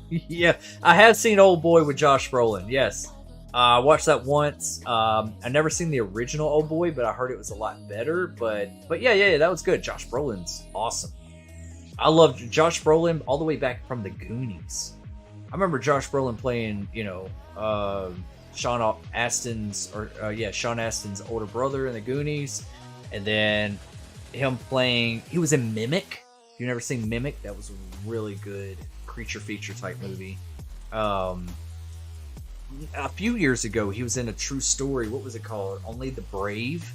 Yeah, I have seen Old Boy with Josh Brolin, yes. I watched that once. I never seen the original Old Boy, but I heard it was a lot better. But yeah, that was good. Josh Brolin's awesome. I loved Josh Brolin all the way back from the Goonies. I remember Josh Brolin playing, Sean Astin's older brother in the Goonies, and then him playing. He was in Mimic. If you've never seen Mimic, that was a really good creature feature type movie. A few years ago, he was in a true story. What was it called? Only the Brave,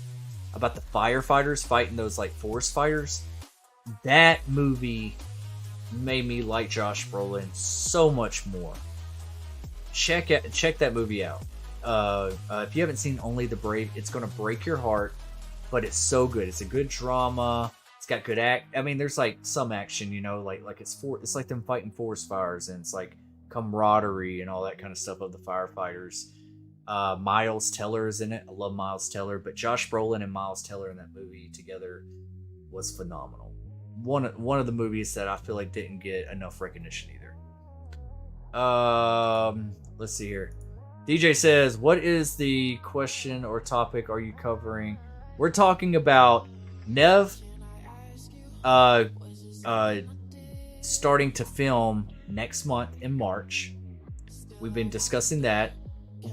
about the firefighters fighting those like forest fires. That movie made me like Josh Brolin so much more. Check that movie out. If you haven't seen Only the Brave, it's gonna break your heart, but it's so good. It's a good drama. It's got good act. I mean, there's like some action, like it's like them fighting forest fires, and it's like camaraderie and all that kind of stuff of the firefighters. Miles Teller is in it. I love Miles Teller, but Josh Brolin and Miles Teller in that movie together was phenomenal. One of the movies that I feel like didn't get enough recognition either. Let's see here. DJ says, what is the question or topic are you covering? We're talking about Neve starting to film next month in March. We've been discussing that.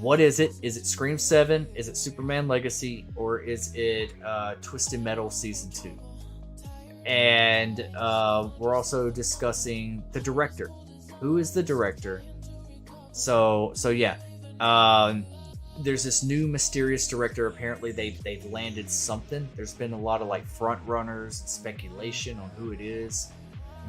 What is it? Is it Scream 7? Is it Superman Legacy? Or is it Twisted Metal Season 2? And we're also discussing the director. Who is the director? So yeah. There's this new mysterious director. Apparently they've landed something. There's been a lot of like front runners and speculation on who it is.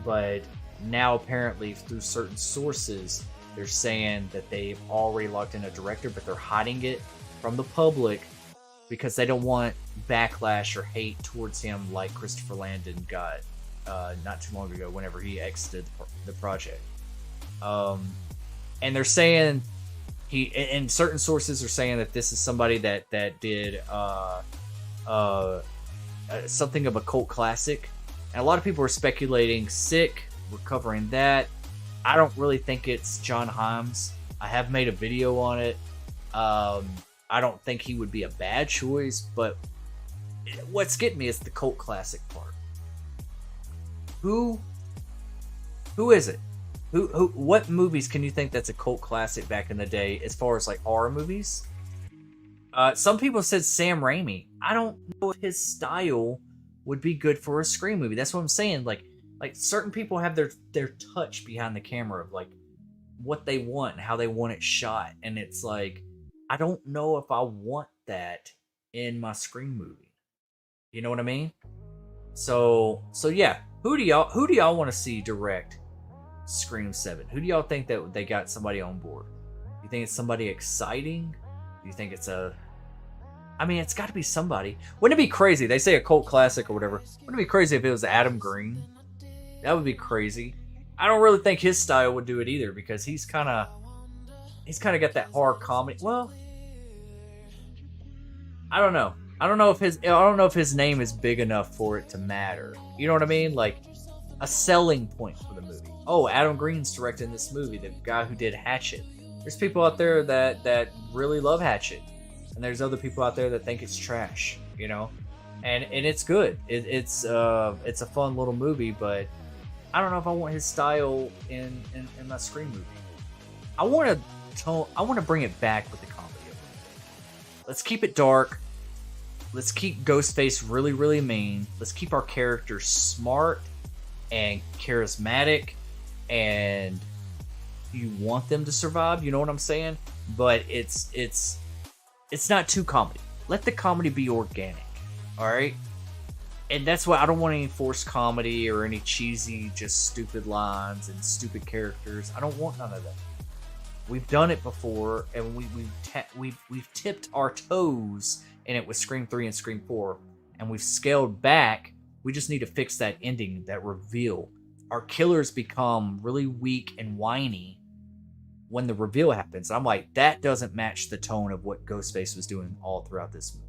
But now apparently through certain sources, they're saying that they've already locked in a director, but they're hiding it from the public because they don't want backlash or hate towards him like Christopher Landon got not too long ago whenever he exited the project. And they're saying and certain sources are saying that this is somebody that did something of a cult classic. And a lot of people are speculating Sick. We're covering that. I don't really think it's John Himes. I have made a video on it. I don't think he would be a bad choice, but what's getting me is the cult classic part. Who is it? What movies can you think that's a cult classic back in the day as far as like horror movies? Some people said Sam Raimi. I don't know if his style would be good for a Scream movie. That's what I'm saying. Like certain people have their touch behind the camera of like what they want and how they want it shot, and it's like I don't know if I want that in my Scream movie. You know what I mean? So yeah. Who do y'all want to see direct Scream 7? Who do y'all think that they got somebody on board? You think it's somebody exciting? Do you think it's it's got to be somebody. Wouldn't it be crazy? They say a cult classic or whatever. Wouldn't it be crazy if it was Adam Green? That would be crazy. I don't really think his style would do it either because he's kind of got that horror comedy. Well, I don't know. I don't know if his name is big enough for it to matter. You know what I mean? Like a selling point for the movie. Oh, Adam Green's directing this movie, the guy who did Hatchet. There's people out there that really love Hatchet, and there's other people out there that think it's trash. You know, and it's good. It's a fun little movie, but I don't know if I want his style in my Scream movie. I want to bring it back with the comedy. Let's keep it dark. Let's keep Ghostface really, really mean. Let's keep our characters smart and charismatic, and you want them to survive. You know what I'm saying? But it's not too comedy. Let the comedy be organic. All right. And that's why I don't want any forced comedy or any cheesy, just stupid lines and stupid characters. I don't want none of that. We've done it before, and we've tipped our toes in it with Scream 3 and Scream 4, and we've scaled back We just need to fix that ending, that reveal. Our killers become really weak and whiny when the reveal happens. I'm like, that doesn't match the tone of what Ghostface was doing all throughout this movie.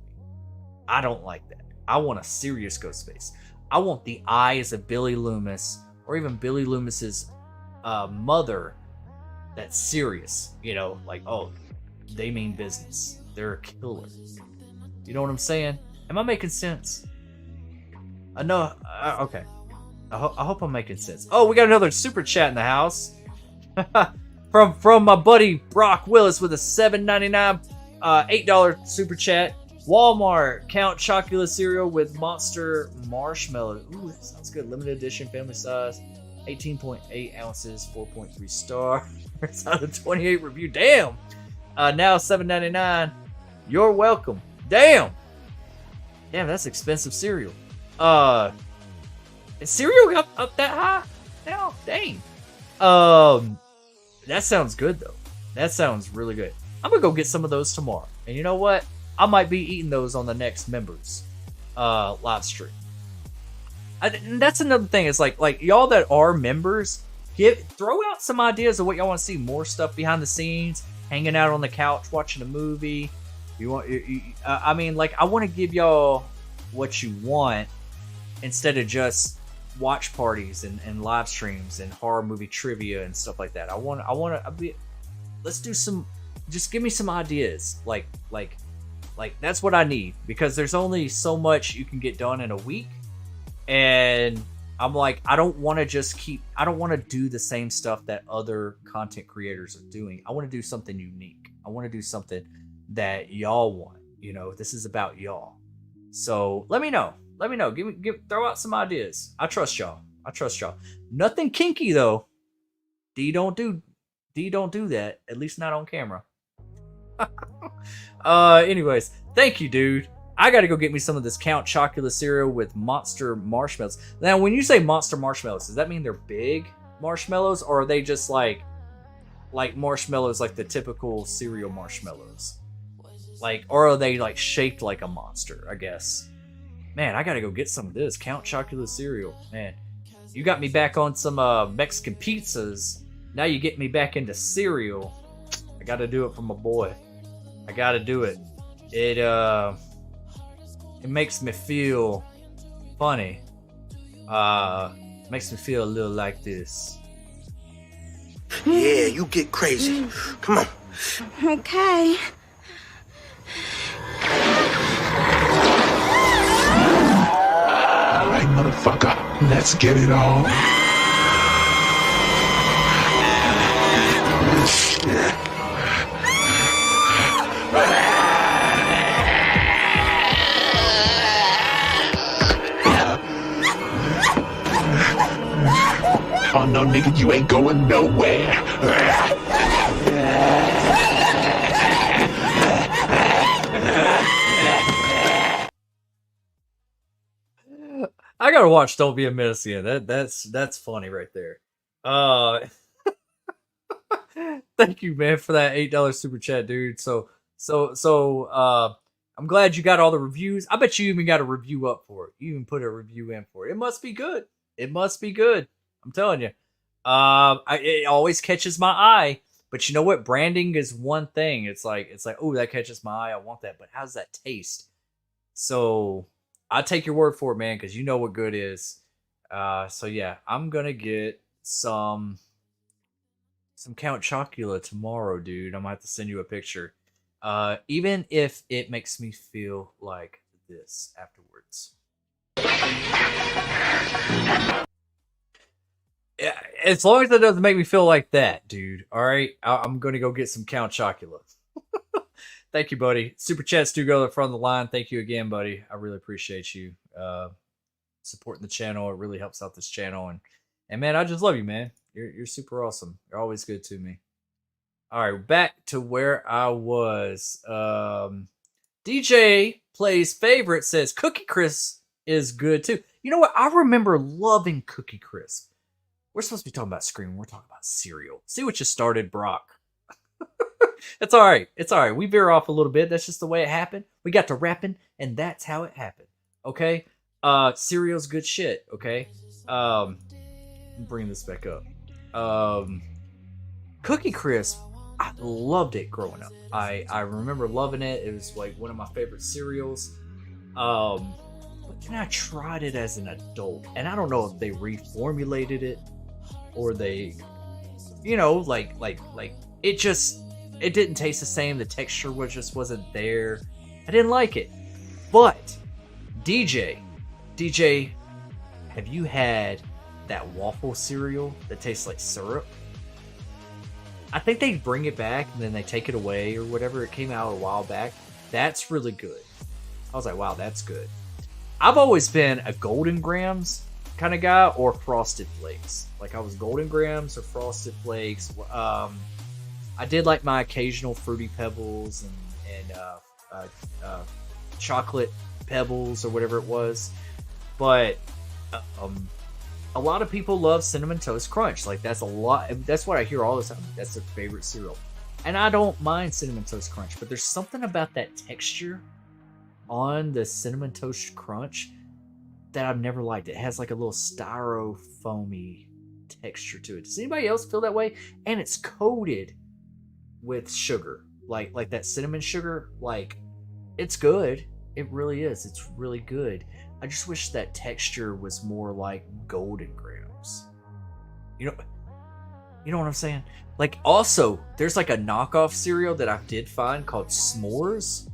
I don't like that. I want a serious Ghostface. I want the eyes of Billy Loomis, or even Billy Loomis's mother, that's serious. You know, like, oh, they mean business. They're a killer. You know what I'm saying? Am I making sense? No. Okay. I hope I'm making sense. Oh, we got another super chat in the house. from my buddy Brock Willis with a $7.99, $8 super chat. Walmart Count Chocula cereal with Monster Marshmallow. Ooh, that sounds good. Limited edition, family size, 18.8 ounces, 4.3 stars out of 28 review. Damn. Now $7.99. You're welcome. Damn, that's expensive cereal. Is cereal up that high now? Dang. That sounds good though. That sounds really good. I'm gonna go get some of those tomorrow. And you know what? I might be eating those on the next members live stream. And that's another thing. It's like y'all that are members, throw out some ideas of what y'all want to see. More stuff behind the scenes, hanging out on the couch, watching a movie. I mean, like, I want to give y'all what you want instead of just watch parties and live streams and horror movie trivia and stuff like that. Let's do some. Just give me some ideas. Like that's what I need, because there's only so much you can get done in a week, and I'm like, I don't want to do the same stuff that other content creators are doing. I want to do something unique. I want to do something that y'all want. You know, this is about y'all. So let me know. Throw out some ideas. I trust y'all. Nothing kinky though. D don't do that. At least not on camera. Anyways, thank you, dude. I gotta go get me some of this Count Chocula cereal with Monster Marshmallows. Now, when you say Monster Marshmallows, does that mean they're big marshmallows, or are they just like marshmallows, like the typical cereal marshmallows? Like, or are they like shaped like a monster? I guess. Man, I gotta go get some of this Count Chocula cereal. Man, you got me back on some Mexican pizzas. Now you get me back into cereal. I gotta do it for my boy. I gotta do it. It makes me feel funny. Makes me feel a little like this. Yeah, you get crazy. Come on. Okay. All right, motherfucker. Let's get it on. Oh no, nigga, you ain't going nowhere. I gotta watch Don't Be a Menace again. That's funny right there. Thank you, man, for that $8 super chat, dude. So I'm glad you got all the reviews. I bet you even got a review up for it. You even put a review in for it. It must be good. I'm telling you. It always catches my eye. But you know what? Branding is one thing. It's like, oh, that catches my eye. I want that. But how does that taste? So I'll take your word for it, man, because you know what good is. So yeah, I'm gonna get some Count Chocula tomorrow, dude. I'm gonna have to send you a picture. Even if it makes me feel like this afterwards. Yeah, as long as it doesn't make me feel like that, dude. All right, I'm gonna go get some Count Chocula. Thank you, buddy. Super chats do go to the front of the line. Thank you again, buddy. I really appreciate you supporting the channel. It really helps out this channel, and man, I just love you, man. You're super awesome. You're always good to me. All right, back to where I was. DJ Plays Favorite says Cookie Crisp is good too. You know what? I remember loving Cookie Crisp. We're supposed to be talking about Scream. We're talking about cereal. See what you started, Brock. It's all right. It's all right. We veer off a little bit. That's just the way it happened. We got to rapping, and that's how it happened. Okay? Cereal's good shit, okay? Bring this back up. Cookie Crisp, I loved it growing up. I remember loving it. It was like one of my favorite cereals. But then I tried it as an adult, and I don't know if they reformulated it or they, like it didn't taste the same. The texture wasn't there. I didn't like it. But DJ, have you had that waffle cereal that tastes like syrup? I think they bring it back and then they take it away or whatever. It came out a while back. That's really good. I was like, wow, that's good. I've always been a Golden Grams kind of guy or Frosted Flakes. Like I was Golden Grams or Frosted Flakes. I did like my occasional Fruity Pebbles and chocolate Pebbles or whatever it was. But a lot of people love Cinnamon Toast Crunch. Like that's what I hear all the time. That's their favorite cereal. And I don't mind Cinnamon Toast Crunch, but there's something about that texture on the Cinnamon Toast Crunch that I've never liked. It has like a little styrofoamy texture to it. Does anybody else feel that way? And it's coated with sugar. Like that cinnamon sugar. Like, it's good. It really is. It's really good. I just wish that texture was more like Golden Grams. You know what I'm saying? Like, also, there's like a knockoff cereal that I did find called S'mores,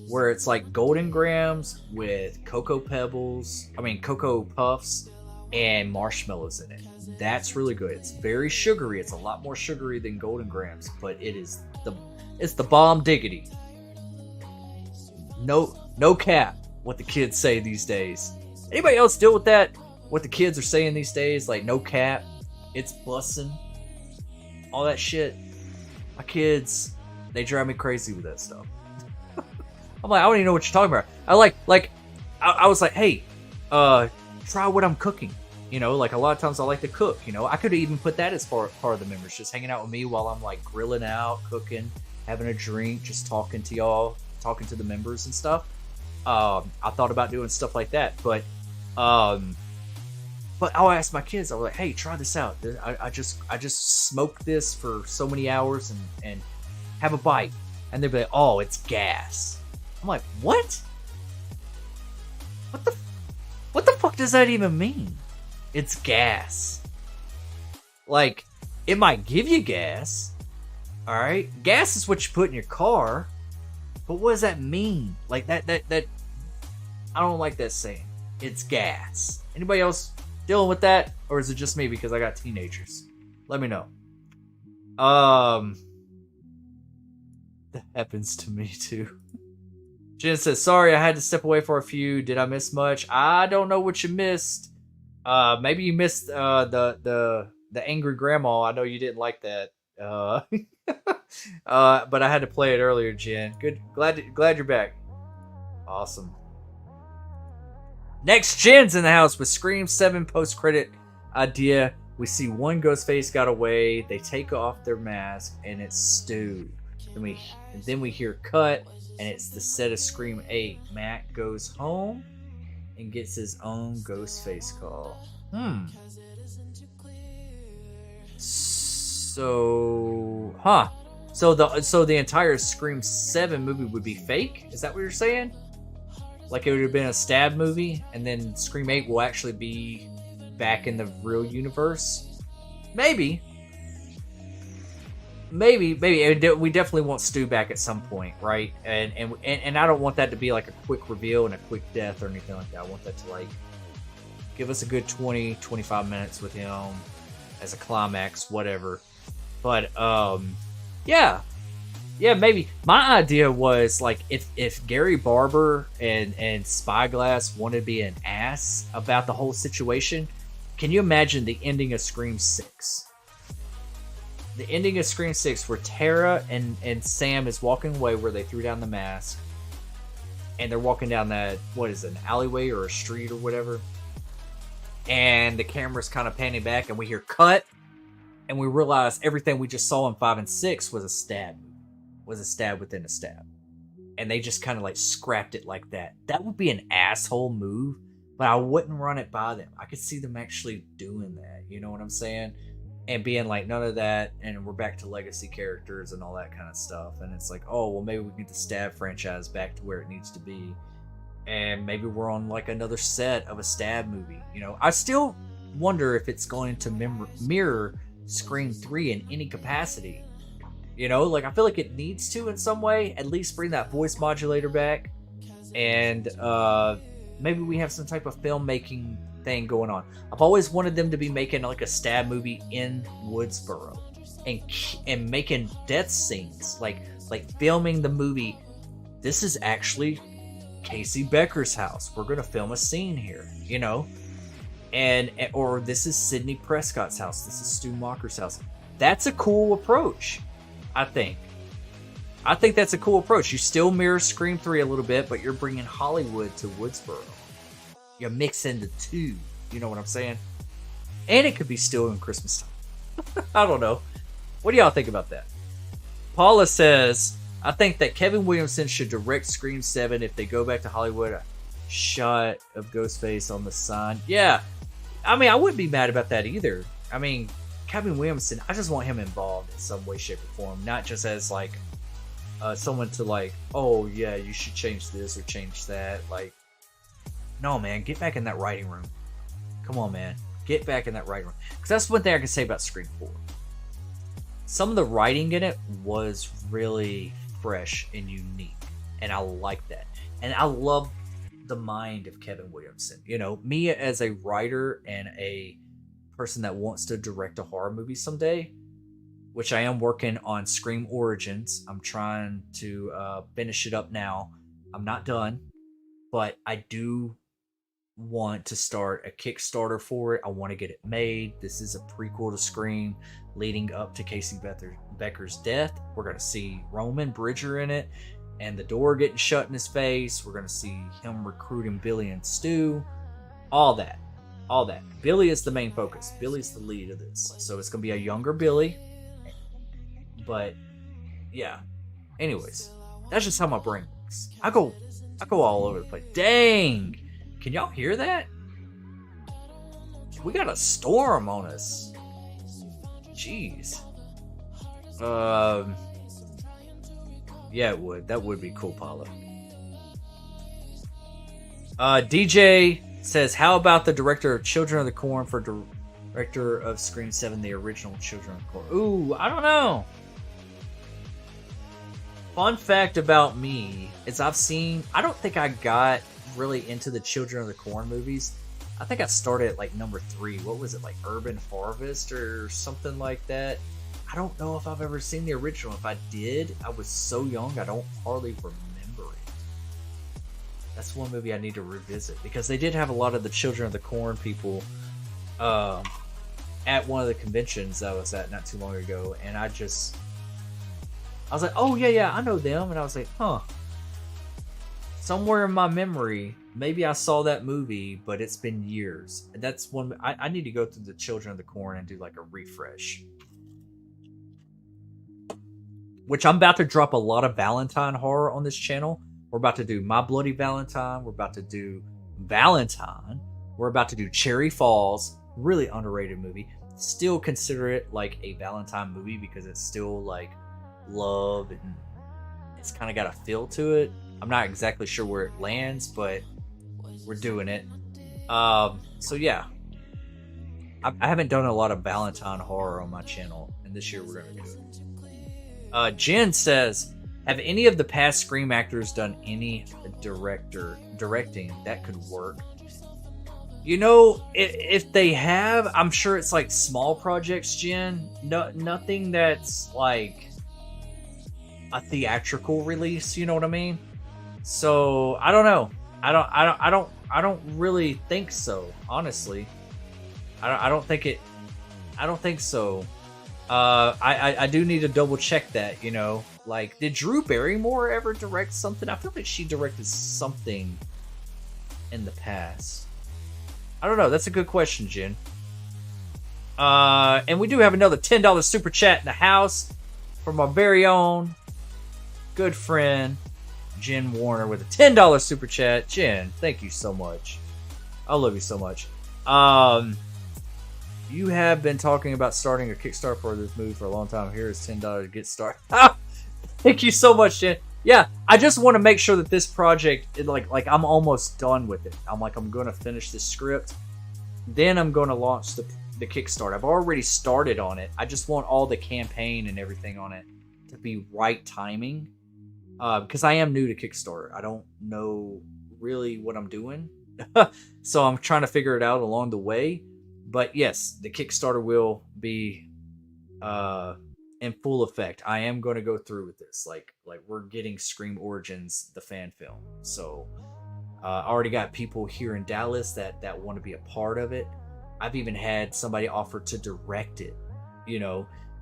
where it's like Golden Grams with Cocoa Puffs and marshmallows in it. That's really good. It's very sugary. It's a lot more sugary than Golden Grams, but it's the bomb diggity. No cap. What the kids say these days. Anybody else deal with that? What the kids are saying these days? Like, no cap, it's bussin', all that shit. My kids, they drive me crazy with that stuff. I'm like, I don't even know what you're talking about. I was like, hey, try what I'm cooking. Like a lot of times I like to cook. I could even put that as part of the members, just hanging out with me while I'm like grilling out, cooking, having a drink, just talking to y'all, talking to the members and stuff. I thought about doing stuff like that, but I'll ask my kids. I was like, "Hey, try this out. I just smoked this for so many hours and have a bite," and they'd be like, "Oh, it's gas." I'm like, "What? What the fuck does that even mean? It's gas. Like, it might give you gas, all right? Gas is what you put in your car." But what does that mean? Like that I don't like that saying. It's gas. Anybody else dealing with that? Or is it just me because I got teenagers? Let me know. That happens to me too. Jen says, sorry, I had to step away for a few. Did I miss much? I don't know what you missed. Maybe you missed the angry grandma. I know you didn't like that. But I had to play it earlier, Jen. Good, glad you're back. Awesome. Next, Jen's in the house with Scream 7 post-credit idea. We see one Ghostface got away. They take off their mask, and it's Stu. Then we hear cut, and it's the set of Scream 8. Matt goes home and gets his own Ghostface call. So the entire Scream 7 movie would be fake? Is that what you're saying? Like it would have been a stab movie, and then Scream 8 will actually be back in the real universe? Maybe. We definitely want Stu back at some point, right? And I don't want that to be like a quick reveal and a quick death or anything like that. I want that to like give us a good 20-25 minutes with him as a climax, whatever. But yeah, maybe. My idea was like if Gary Barber and Spyglass wanted to be an ass about the whole situation, can you imagine the ending of Scream 6? The ending of Scream 6 where Tara and Sam is walking away where they threw down the mask, and they're walking down that, what is it, an alleyway or a street or whatever, and the camera's kind of panning back and we hear cut, and we realize everything we just saw in 5 and 6 was a stab within a stab, and they just kind of like scrapped it like that. That would be an asshole move but I wouldn't run it by them. I could see them actually doing that. You know what I'm saying? And being like, none of that, and we're back to legacy characters and all that kind of stuff. And it's like, oh, well, maybe we can get the Stab franchise back to where it needs to be. And maybe we're on like another set of a Stab movie. You know, I still wonder if it's going to mirror Scream 3 in any capacity. You know, like I feel like it needs to in some way, at least bring that voice modulator back. And maybe we have some type of filmmaking thing going on. I've always wanted them to be making like a Stab movie in Woodsboro and making death scenes, like filming the movie. This is actually Casey Becker's house. We're gonna film a scene here, you know, or this is Sidney Prescott's house. This is Stu Macher's house. That's a cool approach. I think that's a cool approach. You still mirror Scream 3 a little bit, but you're bringing Hollywood to Woodsboro. You're mixing the two. You know what I'm saying? And it could be still in Christmas time. I don't know. What do y'all think about that? Paula says, I think that Kevin Williamson should direct Scream 7 if they go back to Hollywood. A shot of Ghostface on the sign. Yeah. I mean, I wouldn't be mad about that either. I mean, Kevin Williamson, I just want him involved in some way, shape, or form. Not just as like someone to like, oh yeah, you should change this or change that. Like, no, man, get back in that writing room. Come on, man. Get back in that writing room. Because that's one thing I can say about Scream 4. Some of the writing in it was really fresh and unique. And I like that. And I love the mind of Kevin Williamson. You know, me as a writer and a person that wants to direct a horror movie someday, which I am working on Scream Origins. I'm trying to finish it up now. I'm not done. But I do want to start a Kickstarter for it. I want to get it made. This is a prequel to Scream leading up to Casey Becker's death. We're going to see Roman Bridger in it and the door getting shut in his face. We're going to see him recruiting Billy and Stu. All that. Billy is the main focus. Billy's the lead of this. So it's going to be a younger Billy. But yeah. Anyways, that's just how my brain works. I go all over the place. Dang! Can y'all hear that? We got a storm on us. Jeez. Yeah, it would. That would be cool, Paula. DJ says, how about the director of Children of the Corn for director of Scream 7, the original Children of the Corn? Ooh, I don't know. Fun fact about me is I don't think I got really into the Children of the Corn movies. I think I started at like number 3. What was it, like Urban Harvest or something like that? I don't know if I've ever seen the original. If I did, I was so young I don't hardly remember it. That's one movie I need to revisit because they did have a lot of the Children of the Corn people at one of the conventions I was at not too long ago, and I was like, oh yeah, I know them, and I was like, huh. Somewhere in my memory, maybe I saw that movie, but it's been years. That's one I need to go through the Children of the Corn and do like a refresh. Which I'm about to drop a lot of Valentine horror on this channel. We're about to do My Bloody Valentine. We're about to do Valentine. We're about to do Cherry Falls. Really underrated movie. Still consider it like a Valentine movie because it's still like love and it's kind of got a feel to it. I'm not exactly sure where it lands, but we're doing it. So yeah, I haven't done a lot of Valentine horror on my channel, and this year we're gonna do it. Jen says, have any of the past Scream actors done any directing that could work? You know, if they have, I'm sure it's like small projects, Jen. Nothing that's like a theatrical release. You know what I mean? So I don't know. I don't really think so. Honestly, I don't think so. I do need to double check that. You know, like, did Drew Barrymore ever direct something? I feel like she directed something in the past. I don't know. That's a good question, Jen. And we do have another $10 super chat in the house from our very own good friend Jen Warner with a $10 super chat. Jen, thank you so much. I love you so much. You have been talking about starting a Kickstarter for this movie for a long time. Here is $10 to get started. Thank you so much, Jen. Yeah, I just want to make sure that this project, like I'm almost done with it. I'm going to finish the script, then I'm going to launch the Kickstarter. I've already started on it. I just want all the campaign and everything on it to be right timing, because I am new to Kickstarter. I don't know really what I'm doing, so I'm trying to figure it out along the way. But yes, the Kickstarter will be in full effect. I am going to go through with this. Like we're getting Scream Origins, the fan film. So I already got people here in Dallas that want to be a part of it. I've even had somebody offer to direct it,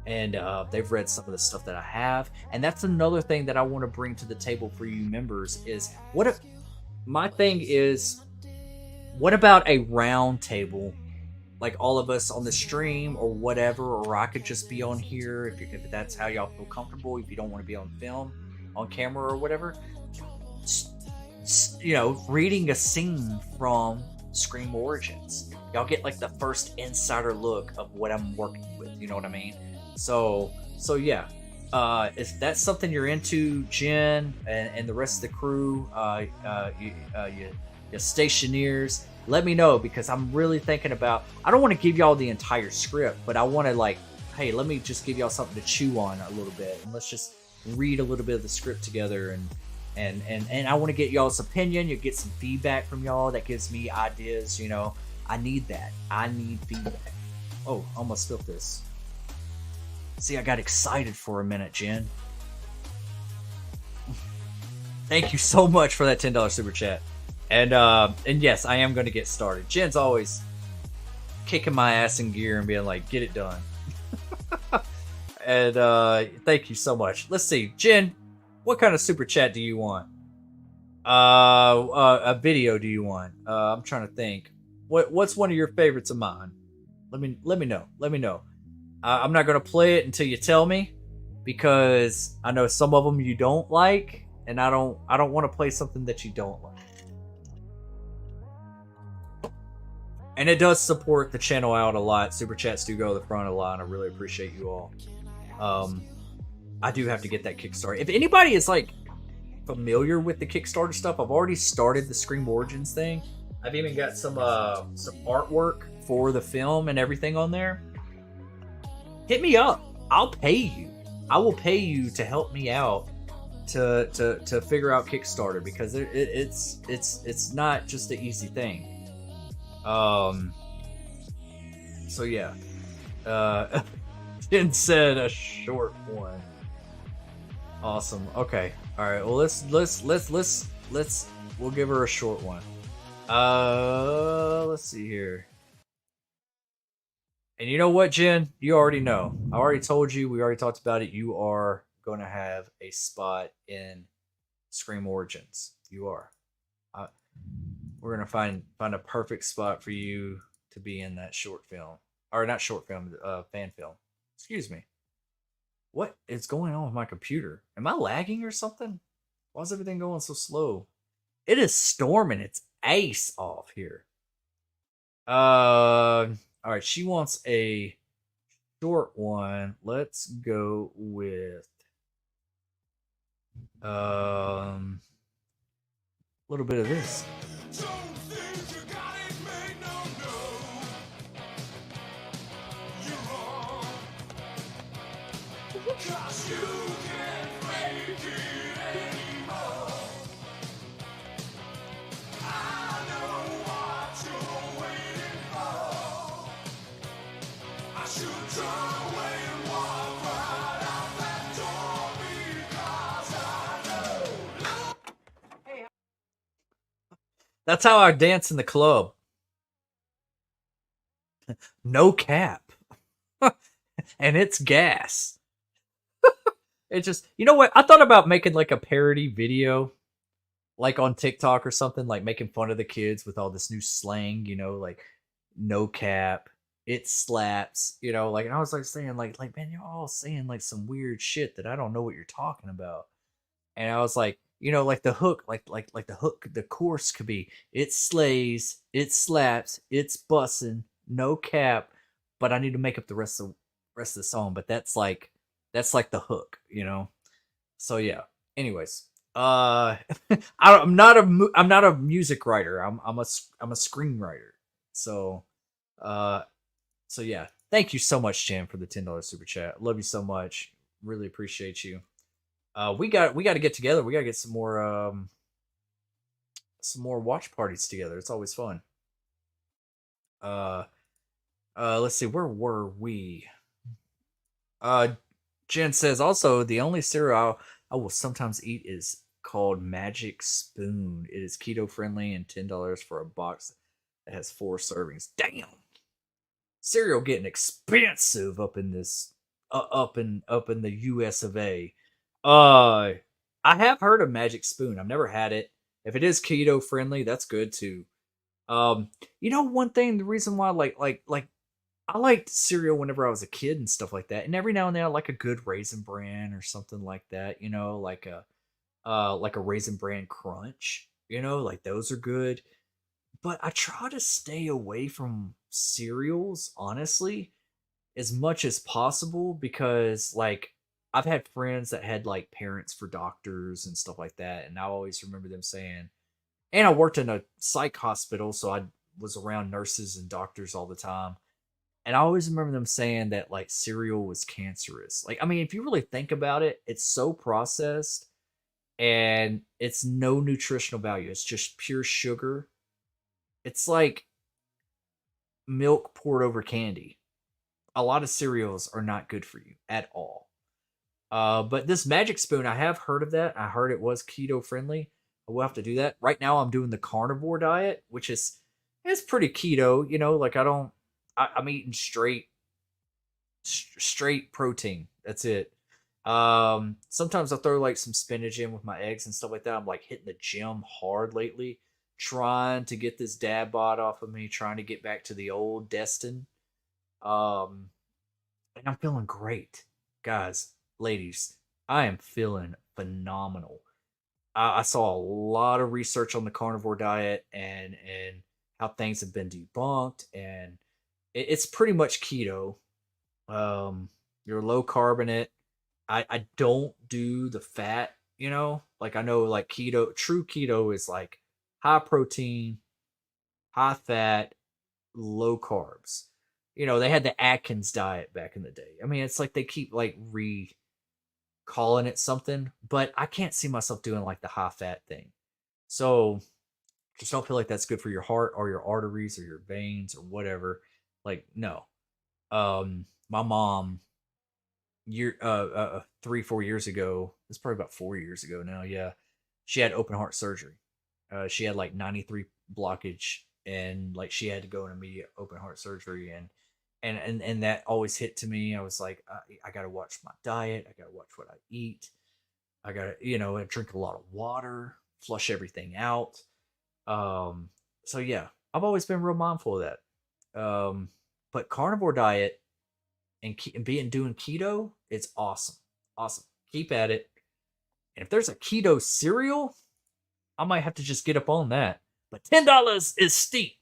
and they've read some of the stuff that I have. And that's another thing that I want to bring to the table for you members is my thing is, what about a round table? Like all of us on the stream or whatever, or I could just be on here if that's how y'all feel comfortable. If you don't want to be on film, on camera or whatever, reading a scene from Scream Origins. Y'all get like the first insider look of what I'm working with. You know what I mean? So yeah. If that's something you're into, Jen and the rest of the crew, your stationeers, let me know, because I'm really thinking about, I don't want to give y'all the entire script, but I want to hey, let me just give y'all something to chew on a little bit, and let's just read a little bit of the script together, and I want to get y'all's opinion. You get some feedback from y'all that gives me ideas. I need that. I need feedback. Oh, almost spilled this. See, I got excited for a minute, Jen. Thank you so much for that $10 super chat. And yes, I am going to get started. Jen's always kicking my ass in gear and being like, get it done. And thank you so much. Let's see, Jen, what kind of super chat do you want? A video do you want? I'm trying to think. What's one of your favorites of mine? Let me know. Let me know. I'm not going to play it until you tell me, because I know some of them you don't like, and I don't want to play something that you don't like. And it does support the channel out a lot. Super chats do go to the front a lot, and I really appreciate you all. I do have to get that Kickstarter. If anybody is familiar with the Kickstarter stuff, I've already started the Scream Origins thing. I've even got some artwork for the film and everything on there. Hit me up. I'll pay you. I will pay you to help me out to figure out Kickstarter, because it's not just an easy thing. So yeah. Jen said a short one. Awesome. Okay. All right. Well, let's we'll give her a short one. Let's see here. And you know what, Jen? You already know. I already told you. We already talked about it. You are going to have a spot in Scream Origins. You are. We're going to find a perfect spot for you to be in that short film. Or not short film, fan film. Excuse me. What is going on with my computer? Am I lagging or something? Why is everything going so slow? It is storming its ace off here. All right, she wants a short one. Let's go with a little bit of this. That's how I dance in the club. No cap. And it's gas. It just, you know what? I thought about making a parody video, on TikTok or something, making fun of the kids with all this new slang, no cap, it slaps, and I was saying man, you're all saying some weird shit that I don't know what you're talking about. And I was You know, like the hook, like the hook, the chorus could be it slays, it slaps, it's bussin', no cap, but I need to make up the rest of the song. But that's like the hook, you know. So yeah. Anyways, I'm not a music writer. I'm a screenwriter. So, uh, so yeah. Thank you so much, Jan, for the $10 super chat. Love you so much. Really appreciate you. We got to get together. We got to get some more watch parties together. It's always fun. Let's see, where were we? Jen says also the only cereal I will sometimes eat is called Magic Spoon. It is keto friendly and $10 for a box that has 4 servings. Damn, cereal getting expensive up in this up in the U.S. of A. I have heard of Magic Spoon. I've never had it. If it is keto friendly, that's good too. You know, one thing, the reason why like I liked cereal whenever I was a kid and stuff like that, and every now and then I like a good Raisin Bran or something like that. You know, like a Raisin Bran Crunch. You know, like those are good. But I try to stay away from cereals, honestly, as much as possible because like I've had friends that had like parents for doctors and stuff like that, and I always remember them saying, and I worked in a psych hospital, so I was around nurses and doctors all the time. And I always remember them saying that like cereal was cancerous. Like, I mean, if you really think about it, it's so processed and it's no nutritional value. It's just pure sugar. It's like milk poured over candy. A lot of cereals are not good for you at all. But this Magic Spoon, I have heard of that. I heard it was keto friendly. I will have to do that. Right now, I'm doing the carnivore diet, which is it's pretty keto. You know, like I'm eating straight protein. That's it. Sometimes I throw like some spinach in with my eggs and stuff like that. I'm like hitting the gym hard lately, trying to get this dad bod off of me, trying to get back to the old Destin. And I'm feeling great, guys, ladies. I am feeling phenomenal. I saw a lot of research on the carnivore diet and how things have been debunked, and it's pretty much keto. You're low carb in it. I don't do the fat, you know, like I know like keto, true keto is like high protein, high fat, low carbs. You know, they had the Atkins diet back in the day. I mean, it's like they keep like calling it something, but I can't see myself doing like the high fat thing. So just don't feel like that's good for your heart or your arteries or your veins or whatever. Like, no. My mom 3-4 years ago, it's probably about 4 years ago now, yeah. She had open heart surgery. She had like 93 blockage and like she had to go in immediate open heart surgery and that always hit to me. I was like, I gotta watch my diet. I gotta watch what I eat. I gotta, I drink a lot of water, flush everything out. So yeah, I've always been real mindful of that. But carnivore diet and doing keto, it's awesome. Awesome. Keep at it. And if there's a keto cereal, I might have to just get up on that. But $10 is steep.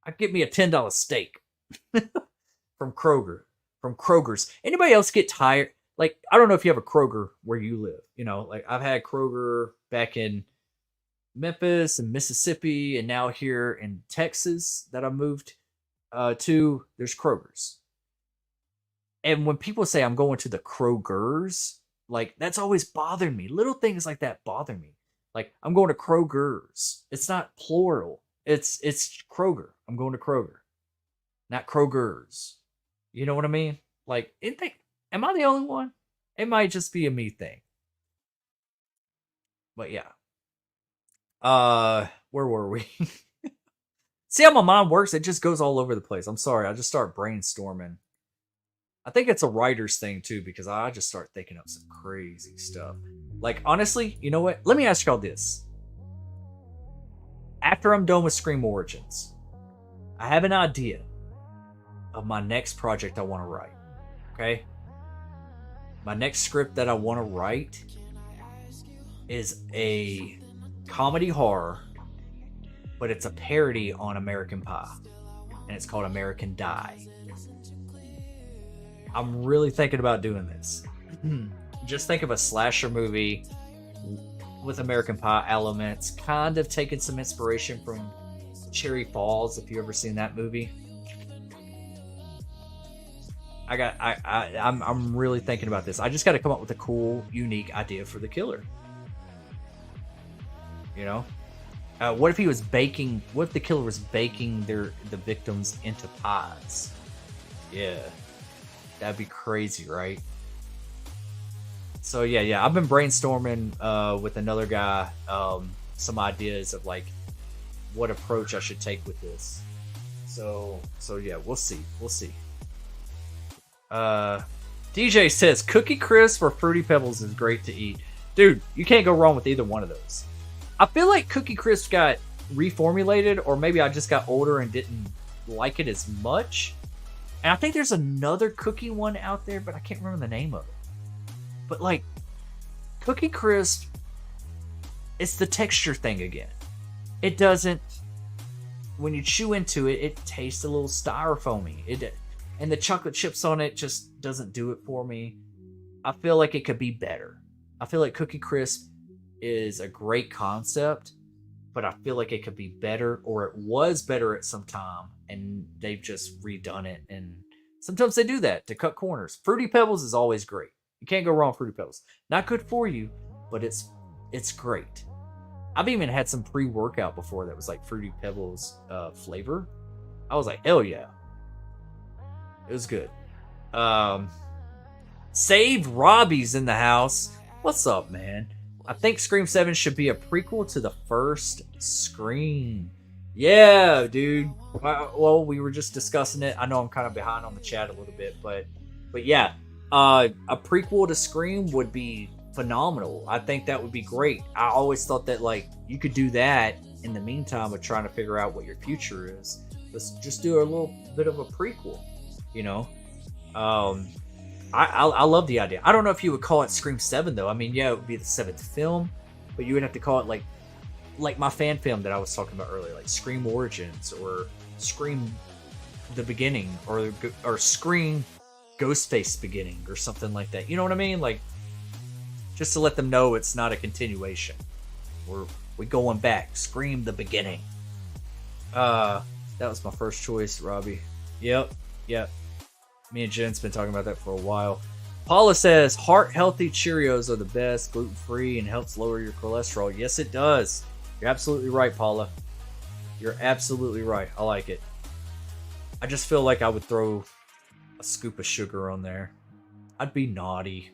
I'd get me a $10 steak from Kroger. From Kroger's. Anybody else get tired? Like, I don't know if you have a Kroger where you live. You know, like I've had Kroger back in Memphis and Mississippi, and now here in Texas that I moved to, there's Kroger's. And when people say I'm going to the Kroger's, like that's always bothered me. Little things like that bother me. Like I'm going to Kroger's. It's not plural. It's Kroger. I'm going to Kroger, not Kroger's. You know what I mean? Like, am I the only one? It might just be a me thing. But yeah. Where were we? See how my mind works? It just goes all over the place. I'm sorry. I just start brainstorming. I think it's a writer's thing too, because I just start thinking up some crazy stuff. Like, honestly, you know what? Let me ask y'all this. After I'm done with Scream Origins, I have an idea of my next project I want to write. Okay? My next script that I want to write is a comedy horror, but it's a parody on American Pie, and it's called American Die. I'm really thinking about doing this. Just think of a slasher movie with American Pie elements, kind of taking some inspiration from Cherry Falls, if you ever seen that movie. I'm really thinking about this. I just got to come up with a cool, unique idea for the killer. You know, what if he was baking? What if the killer was baking the victims into pies? Yeah, that'd be crazy, right? So yeah, I've been brainstorming with another guy some ideas of like what approach I should take with this. So yeah, we'll see. DJ says Cookie Crisp or Fruity Pebbles is great to eat. Dude, you can't go wrong with either one of those. I feel like Cookie Crisp got reformulated, or maybe I just got older and didn't like it as much. And I think there's another cookie one out there, but I can't remember the name of it. But like Cookie Crisp, it's the texture thing again. It doesn't, when you chew into it, it tastes a little styrofoamy. And the chocolate chips on it just doesn't do it for me. I feel like it could be better. I feel like Cookie Crisp is a great concept, but I feel like it could be better, or it was better at some time, and they've just redone it. And sometimes they do that to cut corners. Fruity Pebbles is always great. You can't go wrong with Fruity Pebbles. Not good for you, but it's great. I've even had some pre-workout before that was like Fruity Pebbles flavor. I was like, hell yeah. It was good. Save Robbie's in the house. What's up, man? I think Scream 7 should be a prequel to the first Scream. Yeah, dude. Well, we were just discussing it. I know I'm kind of behind on the chat a little bit, but yeah. A prequel to Scream would be phenomenal. I think that would be great. I always thought that like you could do that in the meantime of trying to figure out what your future is. Let's just do a little bit of a prequel, you know. I love the idea. I don't know if you would call it Scream 7 though. I mean, yeah, it would be the 7th film, but you would have to call it like my fan film that I was talking about earlier, like Scream Origins or Scream the Beginning or Scream Ghostface Beginning or something like that. You know what I mean? Like, just to let them know it's not a continuation. We're going back. Scream the Beginning. That was my first choice, Robbie. Yep. Me and Jen's been talking about that for a while. Paula says, heart-healthy Cheerios are the best, gluten-free, and helps lower your cholesterol. Yes, it does. You're absolutely right, Paula. You're absolutely right. I like it. I just feel like I would throw a scoop of sugar on there. I'd be naughty.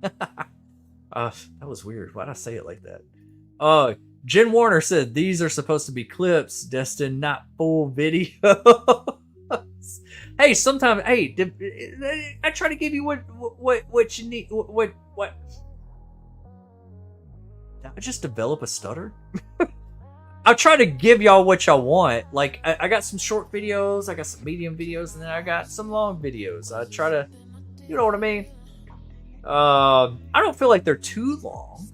That was weird. Why'd I say it like that? Jen Warner said, these are supposed to be clips, destined not full videos. Hey, sometimes, I try to give you what you need. What? Did I just develop a stutter? I try to give y'all what y'all want. Like, I got some short videos, I got some medium videos, and then I got some long videos. I try to, you know what I mean? I don't feel like they're too long.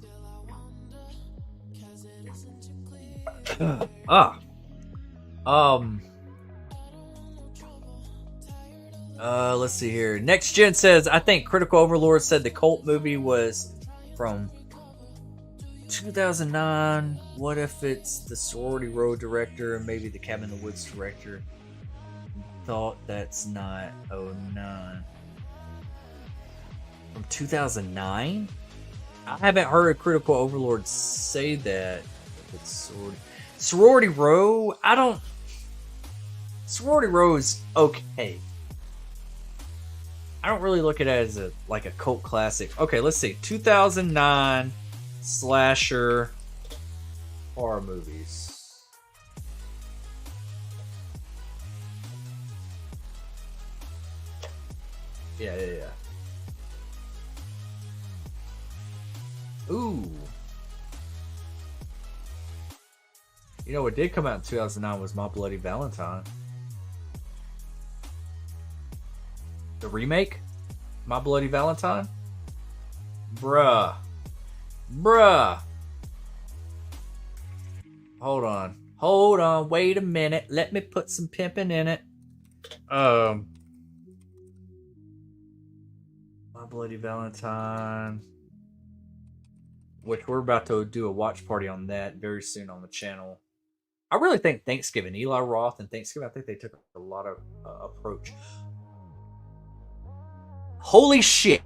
Let's see here. Next Gen says, I think Critical Overlord said the cult movie was from 2009. What if it's the Sorority Row director and maybe the Cabin in the Woods director? Thought that's not 09. From 2009? I haven't heard Critical Overlord say that. If it's Sorority Row, Sorority Row is okay. I don't really look at it as a cult classic. Okay, let's see. 2009 slasher horror movies. Yeah. Ooh. You know what did come out in 2009 was My Bloody Valentine. The remake? My Bloody Valentine? Bruh. Bruh. Hold on. Hold on. Wait a minute. Let me put some pimping in it. My Bloody Valentine. Which we're about to do a watch party on that very soon on the channel. I really think Thanksgiving, Eli Roth and Thanksgiving, I think they took a lot of approach. Holy shit.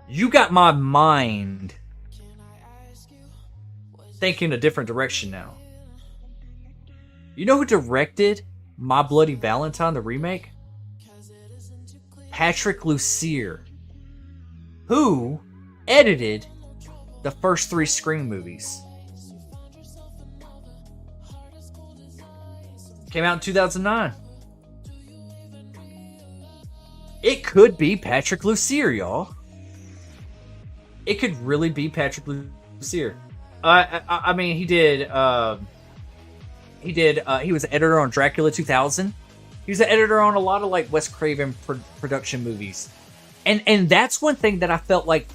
You got my mind thinking a different direction now. You know who directed My Bloody Valentine, the remake? Patrick Lussier, who edited the first 3 Scream movies. Came out in 2009. It could be Patrick Lussier, y'all. It could really be Patrick Lussier. I mean, he was an editor on Dracula 2000. He was an editor on a lot of like Wes Craven production movies. And that's one thing that I felt like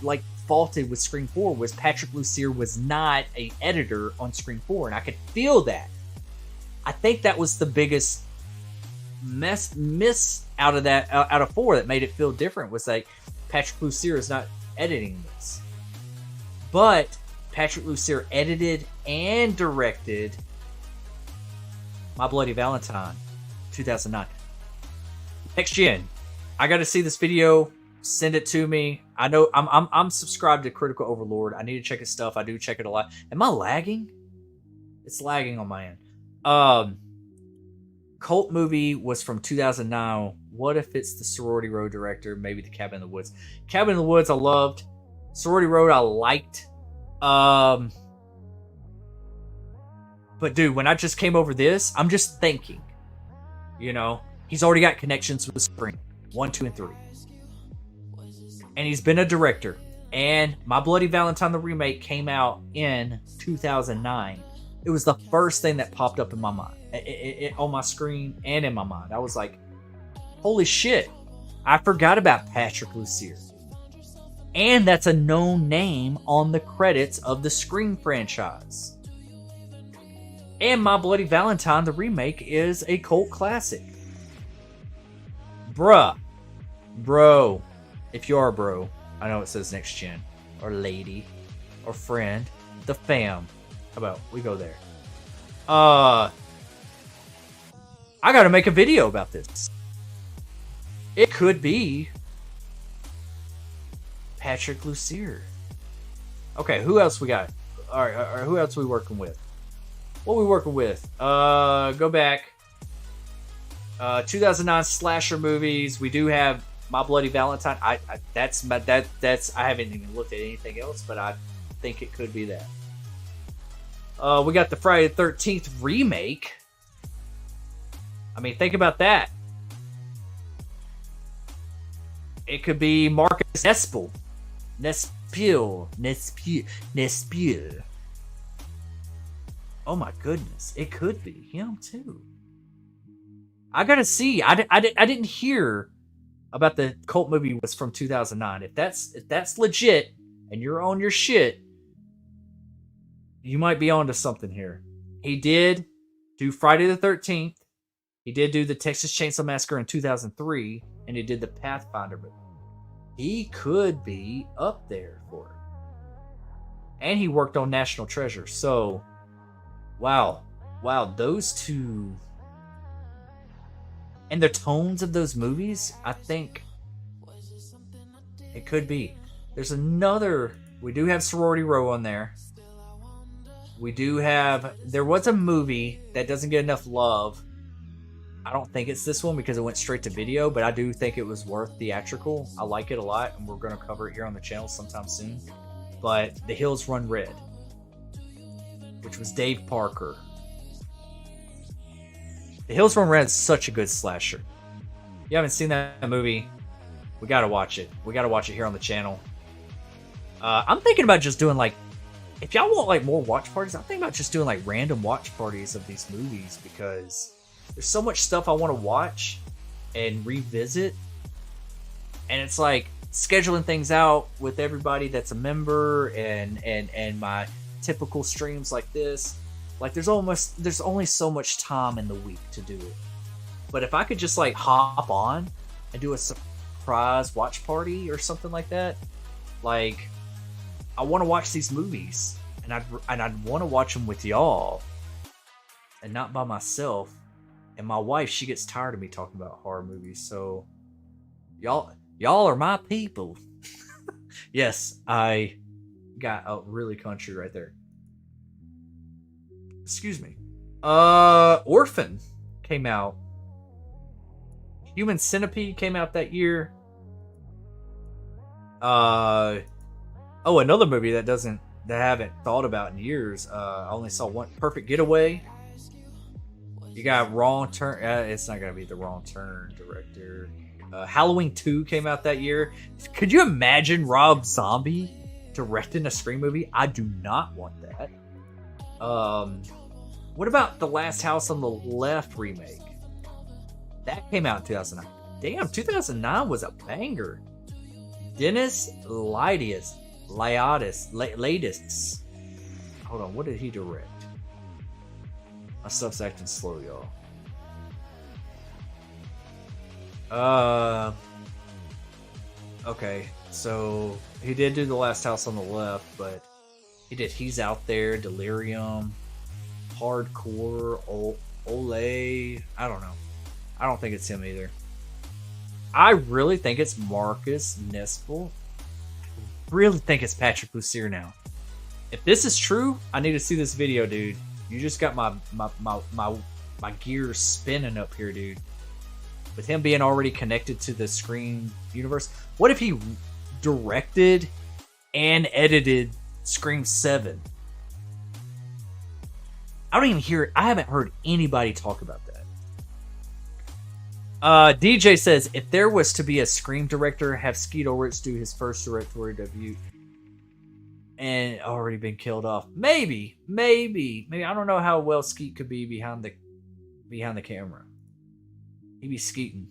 faulted with Scream 4 was Patrick Lussier was not an editor on Scream 4, and I could feel that. I think that was the biggest miss out of 4 that made it feel different, was like Patrick Lussier is not editing this. But Patrick Lussier edited and directed My Bloody Valentine 2009. Next gen, I got to see this video. Send it to me. I know I'm subscribed to Critical Overlord. I need to check his stuff. I do check it a lot. Am I lagging? It's lagging on my end. Cult movie was from 2009. What if it's the Sorority Road director? Maybe the Cabin in the Woods. Cabin in the Woods I loved. Sorority Road I liked. But dude, when I just came over this, I'm just thinking, you know, he's already got connections with Scream 1, 2, and 3. And he's been a director. And My Bloody Valentine, the remake, came out in 2009. It was the first thing that popped up in my mind. On my screen and in my mind. I was like, holy shit. I forgot about Patrick Lussier. And that's a known name on the credits of the Scream franchise. And My Bloody Valentine, the remake, is a cult classic. Bruh. Bro. If you are a bro, I know it says next gen, or lady, or friend, the fam. How about we go there? I gotta make a video about this. It could be Patrick Lussier. Okay, who else we got? All right, who else we working with? What we working with? Go back. 2009 slasher movies. We do have My Bloody Valentine. I haven't even looked at anything else, but I think it could be that. We got the Friday the 13th remake. I mean, think about that. It could be Marcus Nespel. Nespil. Oh my goodness. It could be him too. I gotta see. I didn't hear about the cult movie was from 2009. If that's legit and you're on your shit, you might be onto something here. He did do Friday the 13th. He did do the Texas Chainsaw Massacre in 2003, and he did the Pathfinder movie. He could be up there for it. And he worked on National Treasure. So, wow, those two. And the tones of those movies, I think it could be. There's another. We do have Sorority Row on there. We do have. There was a movie that doesn't get enough love. I don't think it's this one because it went straight to video, but I do think it was worth theatrical. I like it a lot, and we're going to cover it here on the channel sometime soon. But The Hills Run Red, which was Dave Parker. The Hills Run Red is such a good slasher. If you haven't seen that movie, we got to watch it. We got to watch it here on the channel. I'm thinking about just doing like, if y'all want like more watch parties, I'm thinking about just doing like random watch parties of these movies because there's so much stuff I want to watch and revisit. And it's like scheduling things out with everybody that's a member and my typical streams like this. Like there's only so much time in the week to do it. But if I could just like hop on and do a surprise watch party or something like that, like I want to watch these movies and I'd want to watch them with y'all and not by myself. And my wife, she gets tired of me talking about horror movies, so y'all are my people. Yes, I got a really country right there. Excuse me. Orphan came out. Human Centipede came out that year. Oh, another movie that I haven't thought about in years. I only saw one, Perfect Getaway. You got Wrong Turn. It's not gonna be the Wrong Turn director. Halloween 2 came out that year. Could you imagine Rob Zombie directing a Scream movie? I do not want that. What about The Last House on the Left remake? That came out in 2009. Damn, 2009 was a banger. Dennis Latidis. Hold on, what did he direct? My stuff's acting slow, y'all. Okay, so he did do The Last House on the Left, but he did He's Out There, Delirium, Hardcore, Olay. I don't know. I don't think it's him either. I really think it's Marcus Nispel. I really think it's Patrick Lussier now. If this is true, I need to see this video, dude. You just got my gears spinning up here, dude. With him being already connected to the Scream universe, what if he directed and edited Scream 7? I haven't heard anybody talk about that. DJ says, if there was to be a Scream director, have Skeet Ulrich do his first directorial debut and already been killed off. Maybe. I don't know how well Skeet could be behind the camera. He'd be skeeting.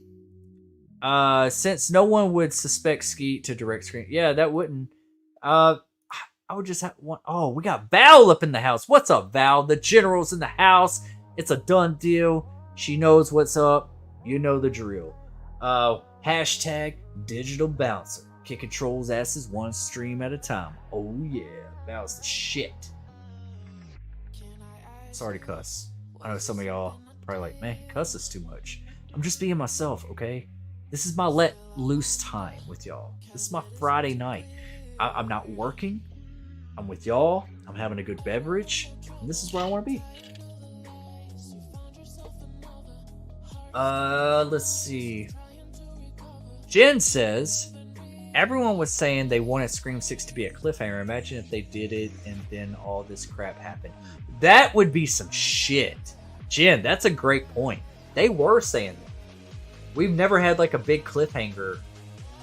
Since no one would suspect Skeet to direct Scream. Yeah, that wouldn't. I would just have one. Oh, we got Val up in the house. What's up, Val? The general's in the house. It's a done deal. She knows what's up. You know the drill. Hashtag digital bouncer. Kicking trolls' asses one stream at a time. Oh yeah, that was the shit. Sorry to cuss. I know some of y'all probably like, man, he cusses too much. I'm just being myself, okay? This is my let loose time with y'all. This is my Friday night. I'm not working. I'm with y'all. I'm having a good beverage. And this is where I want to be. Let's see. Jen says, everyone was saying they wanted Scream 6 to be a cliffhanger. Imagine if they did it and then all this crap happened. That would be some shit. Jen, that's a great point. They were saying that. We've never had like a big cliffhanger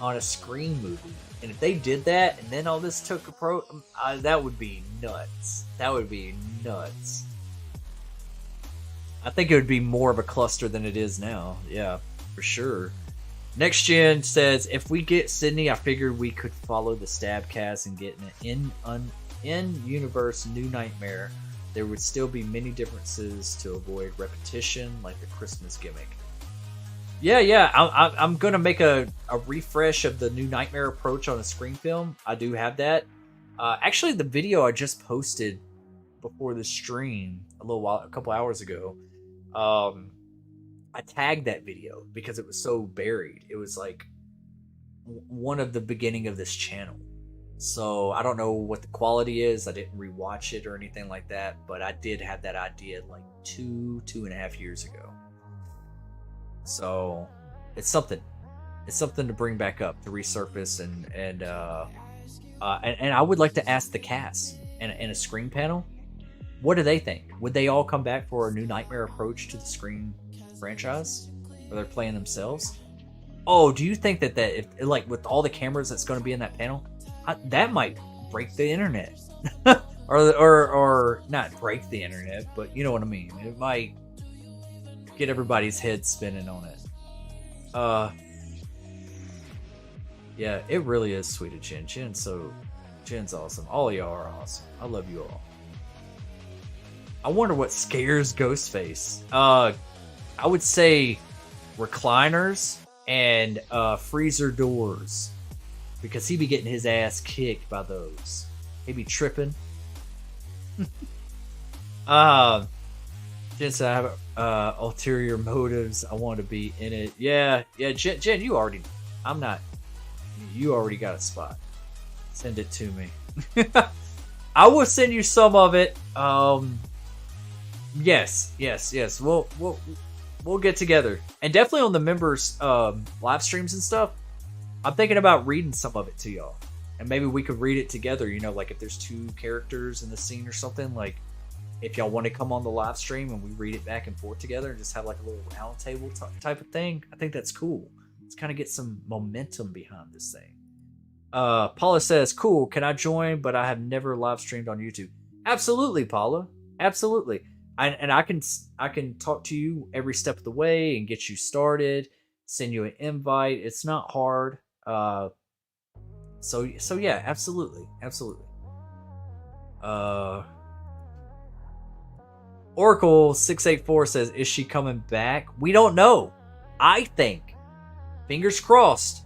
on a Scream movie. And if they did that and then all this took a that would be nuts. That would be nuts. I think it would be more of a cluster than it is now. Yeah, for sure. Next Gen says, if we get Sydney, I figured we could follow the stab cast and get an in-universe new nightmare. There would still be many differences to avoid repetition, like the Christmas gimmick. Yeah. I'm going to make a refresh of the new nightmare approach on a Scream film. I do have that. Actually, the video I just posted before the stream a couple hours ago, I tagged that video because it was so buried. It was like one of the beginning of this channel. So I don't know what the quality is. I didn't rewatch it or anything like that, but I did have that idea like two and a half years ago. So it's something to bring back up, to resurface, and I would like to ask the cast in a Scream panel, what do they think? Would they all come back for a new nightmare approach to the Scream franchise, where they're playing themselves? Oh, do you think that if, like, with all the cameras that's going to be in that panel, that might break the internet, or not break the internet, but you know what I mean? It might get everybody's head spinning on it. Yeah, it really is sweet of Jen. Jen's awesome. All of y'all are awesome. I love you all. I wonder what scares Ghostface. I would say recliners and freezer doors, because he be getting his ass kicked by those. He be tripping. Jen said I have ulterior motives. I want to be in it. Yeah, Jen, you already. I'm not. You already got a spot. Send it to me. I will send you some of it. Yes. We'll get together, and definitely on the members' live streams and stuff. I'm thinking about reading some of it to y'all, and maybe we could read it together. You know, like if there's two characters in the scene or something. Like if y'all want to come on the live stream and we read it back and forth together, and just have like a little round table type of thing. I think that's cool. Let's kind of get some momentum behind this thing. Paula says, "Cool. Can I join? But I have never live streamed on YouTube." Absolutely, Paula. Absolutely. And I can talk to you every step of the way and get you started, send you an invite. It's not hard. So yeah, absolutely. Oracle 684 says, "Is she coming back?" We don't know. I think, fingers crossed,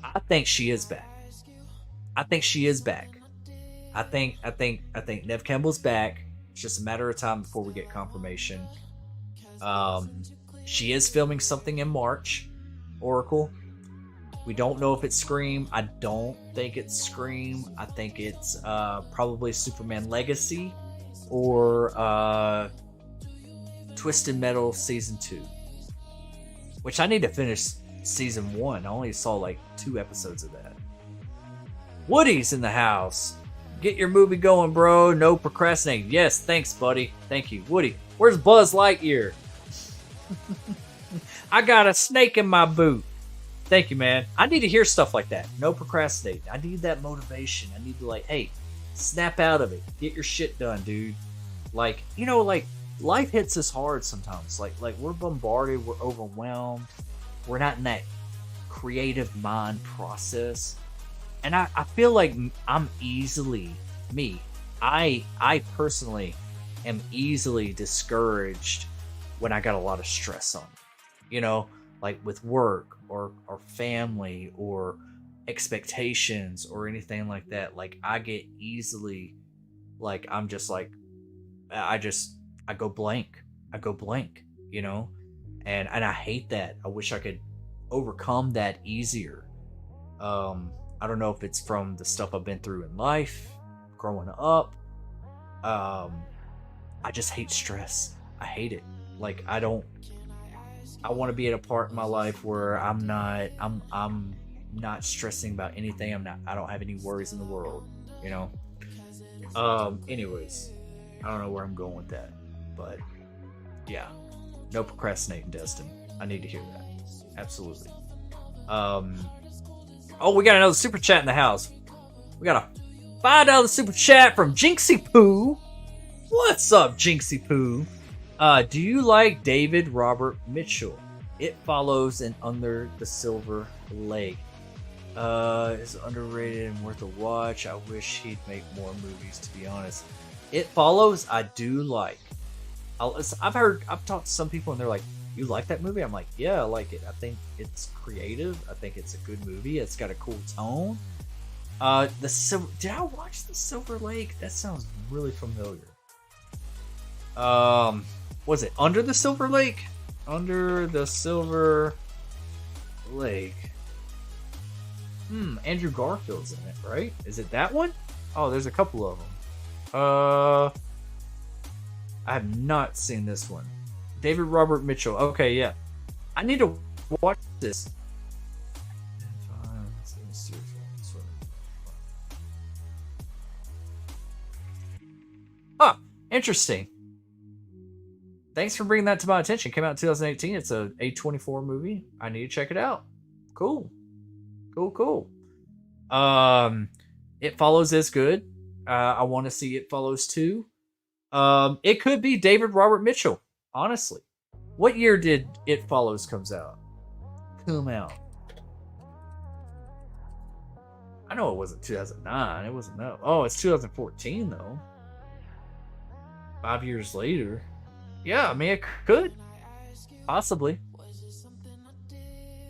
I think she is back. I think Neve Campbell's back. It's just a matter of time before we get confirmation. She is filming something in March, Oracle. We don't know if it's Scream. I don't think it's Scream. I think it's probably Superman Legacy or Twisted Metal Season 2. Which I need to finish Season 1. I only saw like 2 episodes of that. Woody's in the house. Get your movie going, bro. No procrastinating. Yes, thanks, buddy. Thank you. Woody, where's Buzz Lightyear? I got a snake in my boot. Thank you, man. I need to hear stuff like that. No procrastinating. I need that motivation. I need to, like, hey, snap out of it. Get your shit done, dude. Like, you know, like, life hits us hard sometimes. Like we're bombarded. We're overwhelmed. We're not in that creative mind process. And I feel like I'm easily, I personally am easily discouraged when I got a lot of stress on me. You know, like with work or family or expectations or anything like that. Like I get easily, like I'm just like, I go blank. You know? And I hate that. I wish I could overcome that easier. I don't know if it's from the stuff I've been through in life, growing up. I just hate stress. I hate it. Like I want to be at a part in my life where I'm not stressing about anything. I don't have any worries in the world, you know? Anyways, I don't know where I'm going with that, but yeah, no procrastinating, Destin. I need to hear that. Absolutely. Oh, we got another super chat in the house. We got a $5 super chat from Jinxie Poo. What's up, Jinxie Poo? Do you like David Robert Mitchell? It Follows and Under the Silver Lake. Is underrated and worth a watch. I wish he'd make more movies, to be honest. It Follows, I do like. I've talked to some people and they're like, "You like that movie?" I'm like, "Yeah, I like it. I think it's creative. I think it's a good movie. It's got a cool tone." Did I watch The Silver Lake? That sounds really familiar. Was it Under the Silver Lake? Under the Silver Lake. Andrew Garfield's in it, right? Is it that one? Oh, there's a couple of them. I have not seen this one. David Robert Mitchell. Okay, yeah. I need to watch this. Huh. Interesting. Thanks for bringing that to my attention. Came out in 2018. It's a A24 movie. I need to check it out. Cool. It Follows is good. I want to see It Follows too. It could be David Robert Mitchell. Honestly, what year did It Follows comes out? come out? I know it wasn't 2009. It wasn't, no. Oh, it's 2014 though. 5 years later. Yeah, I mean, it could. Possibly.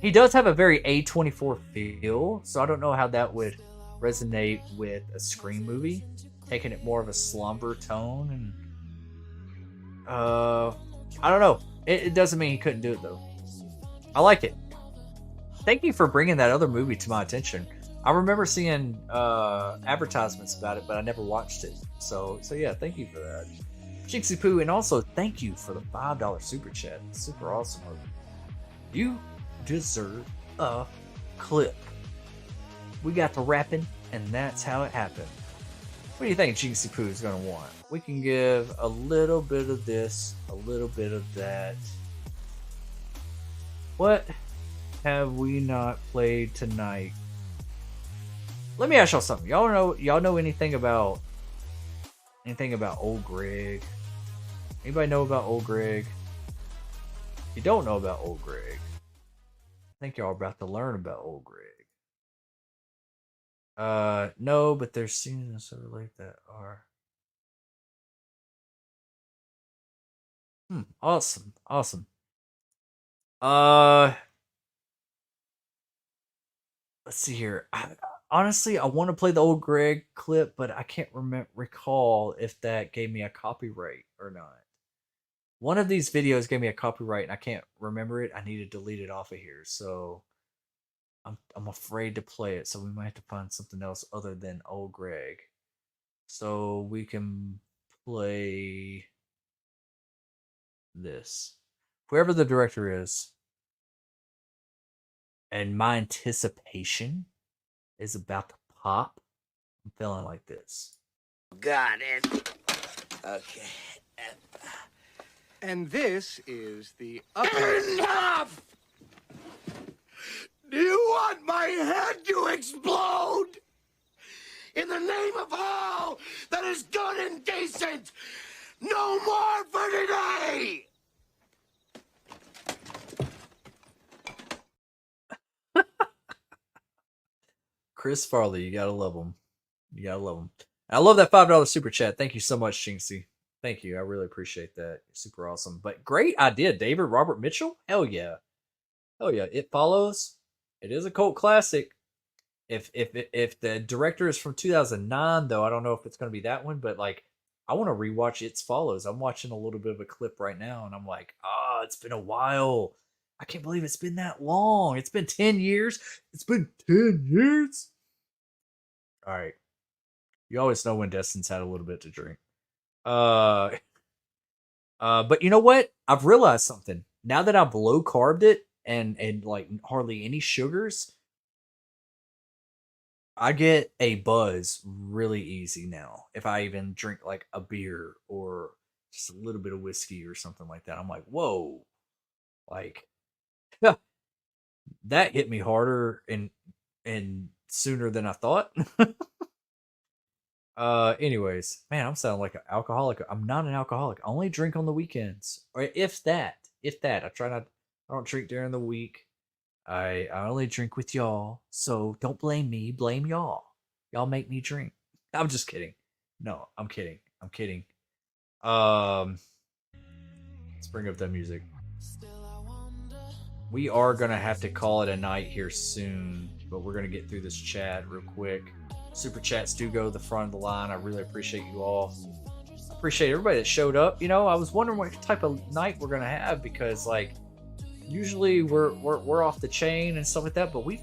He does have a very A24 feel, so I don't know how that would resonate with a Scream movie. Taking it more of a slumber tone, and I don't know. It doesn't mean he couldn't do it though. I like it. Thank you for bringing that other movie to my attention. I remember seeing advertisements about it, but I never watched it. So yeah, thank you for that, Jinxie Poo, and also thank you for the $5 super chat. Super awesome. You deserve a clip. We got to rapping, and that's how it happened. What do you think Jinxie Poo is going to want? We can give a little bit of this, a little bit of that. What have we not played tonight? Let me ask y'all something. Y'all know anything about Old Greg? Anybody know about Old Greg? If you don't know about Old Greg, I think y'all are about to learn about Old Greg. No, but there's scenes sort of like that are. Awesome. Let's see here. Honestly, I want to play the Old Greg clip, but I can't recall if that gave me a copyright or not. One of these videos gave me a copyright, and I can't remember it. I need to delete it off of here, so I'm afraid to play it. So we might have to find something else other than Old Greg, so we can play this. Whoever the director is, and my anticipation is about to pop. I'm feeling like this. Got it. Okay. And this is the upper... Enough! Do you want my head to explode? In the name of all that is good and decent, no more for today! Chris Farley, you gotta love him. You gotta love him. I love that $5 super chat. Thank you so much, Jinxie. Thank you. I really appreciate that. Super awesome. But great idea, David Robert Mitchell. Hell yeah. Hell yeah. It Follows. It is a cult classic. If the director is from 2009, though, I don't know if it's going to be that one, but like, I want to rewatch It Follows. I'm watching a little bit of a clip right now, and I'm like, it's been a while. I can't believe it's been that long. It's been 10 years. It's been 10 years. All right. You always know when Destin's had a little bit to drink. But you know what? I've realized something. Now that I've low carbed it and like hardly any sugars, I get a buzz really easy now. If I even drink like a beer or just a little bit of whiskey or something like that, I'm like, whoa, like that hit me harder and sooner than I thought. Anyways, man, I'm sounding like an alcoholic. I'm not an alcoholic. I only drink on the weekends, or if that. I try not. I don't drink during the week. I only drink with y'all. So don't blame me. Blame y'all. Y'all make me drink. I'm just kidding. No, I'm kidding. Let's bring up that music. We are gonna have to call it a night here soon, but we're gonna get through this chat real quick. Super chats do go to the front of the line. I really appreciate you all. I appreciate everybody that showed up. You know, I was wondering what type of night we're gonna have, because like usually we're off the chain and stuff like that, but we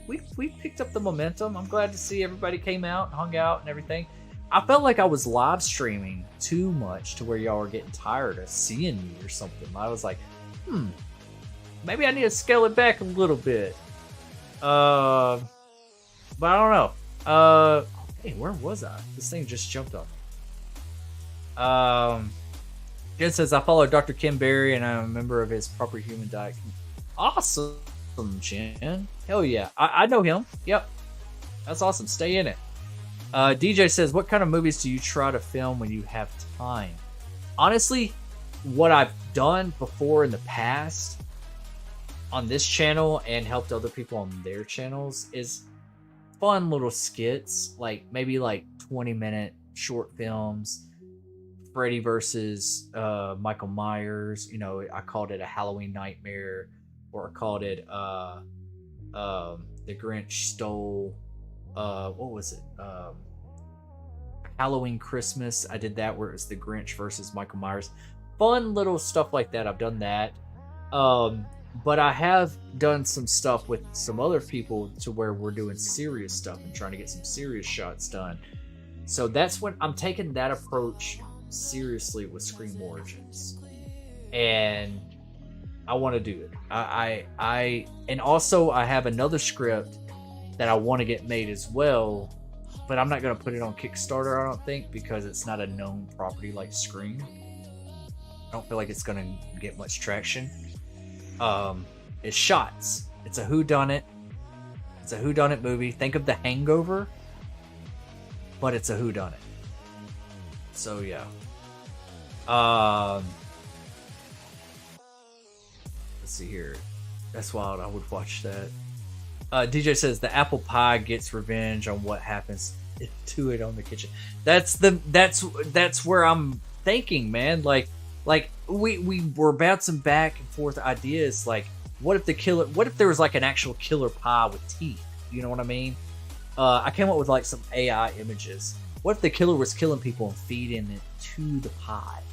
picked up the momentum. I'm glad to see everybody came out and hung out and everything. I felt like I was live streaming too much to where y'all were getting tired of seeing me or something. I was like, maybe I need to scale it back a little bit. But I don't know. Hey, where was I? This thing just jumped off. Jen says, I follow Dr. Kim Berry and I'm a member of his Proper Human Diet. Awesome, Jen. Hell yeah. I know him. Yep. That's awesome. Stay in it. DJ says, what kind of movies do you try to film when you have time? Honestly, what I've done before in the past, on this channel and helped other people on their channels is fun little skits, like maybe like 20-minute short films. Freddy versus Michael Myers. You know, I called it a Halloween Nightmare, or I called it The Grinch Stole. What was it? Halloween Christmas. I did that where it was The Grinch versus Michael Myers. Fun little stuff like that. I've done that. But I have done some stuff with some other people to where we're doing serious stuff and trying to get some serious shots done. So that's when I'm taking that approach seriously with Scream Origins. And I want to do it. And also I have another script that I want to get made as well, but I'm not going to put it on Kickstarter, I don't think, because it's not a known property like Scream. I don't feel like it's going to get much traction. It's Shots. It's a whodunit. It's a whodunit movie. Think of The Hangover, but it's a whodunit. So yeah. Let's see here. That's wild. I would watch that. DJ says the apple pie gets revenge on what happens to it on the kitchen. That's where I'm thinking, man. Like we were bouncing back and forth ideas. Like, what if there was like an actual killer pie with teeth? You know what I mean? I came up with like some AI images. What if the killer was killing people and feeding it to the pie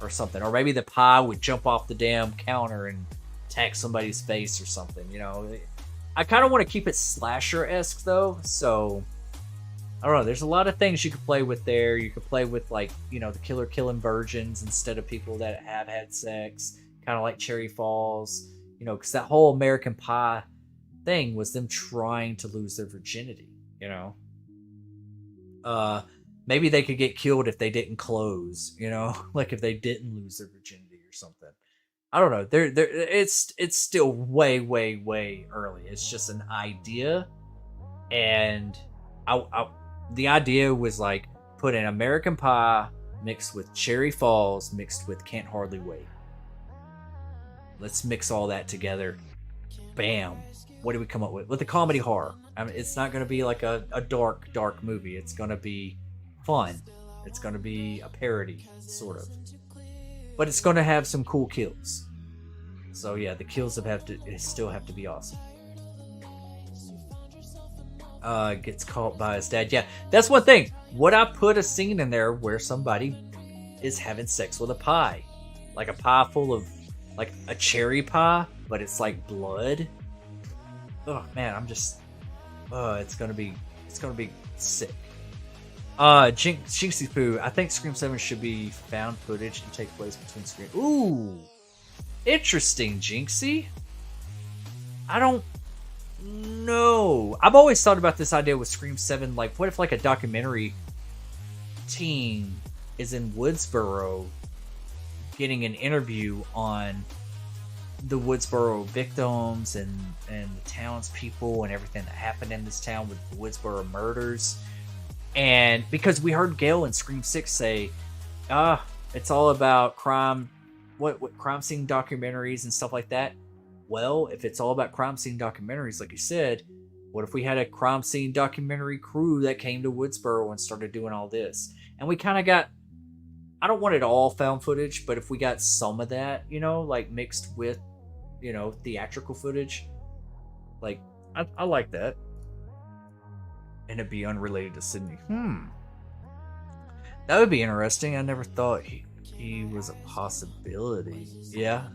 or something? Or maybe the pie would jump off the damn counter and attack somebody's face or something, you know? I kind of want to keep it slasher-esque, though, so I don't know. There's a lot of things you could play with there. You could play with, like, you know, the killer killing virgins instead of people that have had sex, kind of like Cherry Falls, you know, because that whole American Pie thing was them trying to lose their virginity, you know? Maybe they could get killed if they didn't close, you know? Like, if they didn't lose their virginity or something. I don't know. It's still way, way, way early. It's just an idea, and the idea was like put an American Pie mixed with Cherry Falls mixed with Can't Hardly Wait. Let's mix all that together. Bam! What do we come up with? With a comedy horror. I mean, it's not going to be like a dark movie. It's going to be fun. It's going to be a parody, sort of. But it's going to have some cool kills. So yeah, the kills still have to be awesome. Gets caught by his dad. Yeah, that's one thing. Would I put a scene in there where somebody is having sex with a pie? Like a pie full of, like a cherry pie, but it's like blood? Oh man, I'm just... it's gonna be sick. Jinxie Poo, I think Scream 7 should be found footage and take place between Scream. Ooh, interesting, Jinxie. I don't know. I've always thought about this idea with Scream 7. Like, what if like a documentary team is in Woodsboro getting an interview on the Woodsboro victims and the townspeople and everything that happened in this town with the Woodsboro murders. And because we heard Gail in Scream 6 say, it's all about crime, what crime scene documentaries and stuff like that. Well, if it's all about crime scene documentaries, like you said, what if we had a crime scene documentary crew that came to Woodsboro and started doing all this? And we kind of got, I don't want it all found footage, but if we got some of that, you know, like mixed with, you know, theatrical footage, like, I like that. And it'd be unrelated to Sydney. That would be interesting. I never thought he was a possibility. Yeah.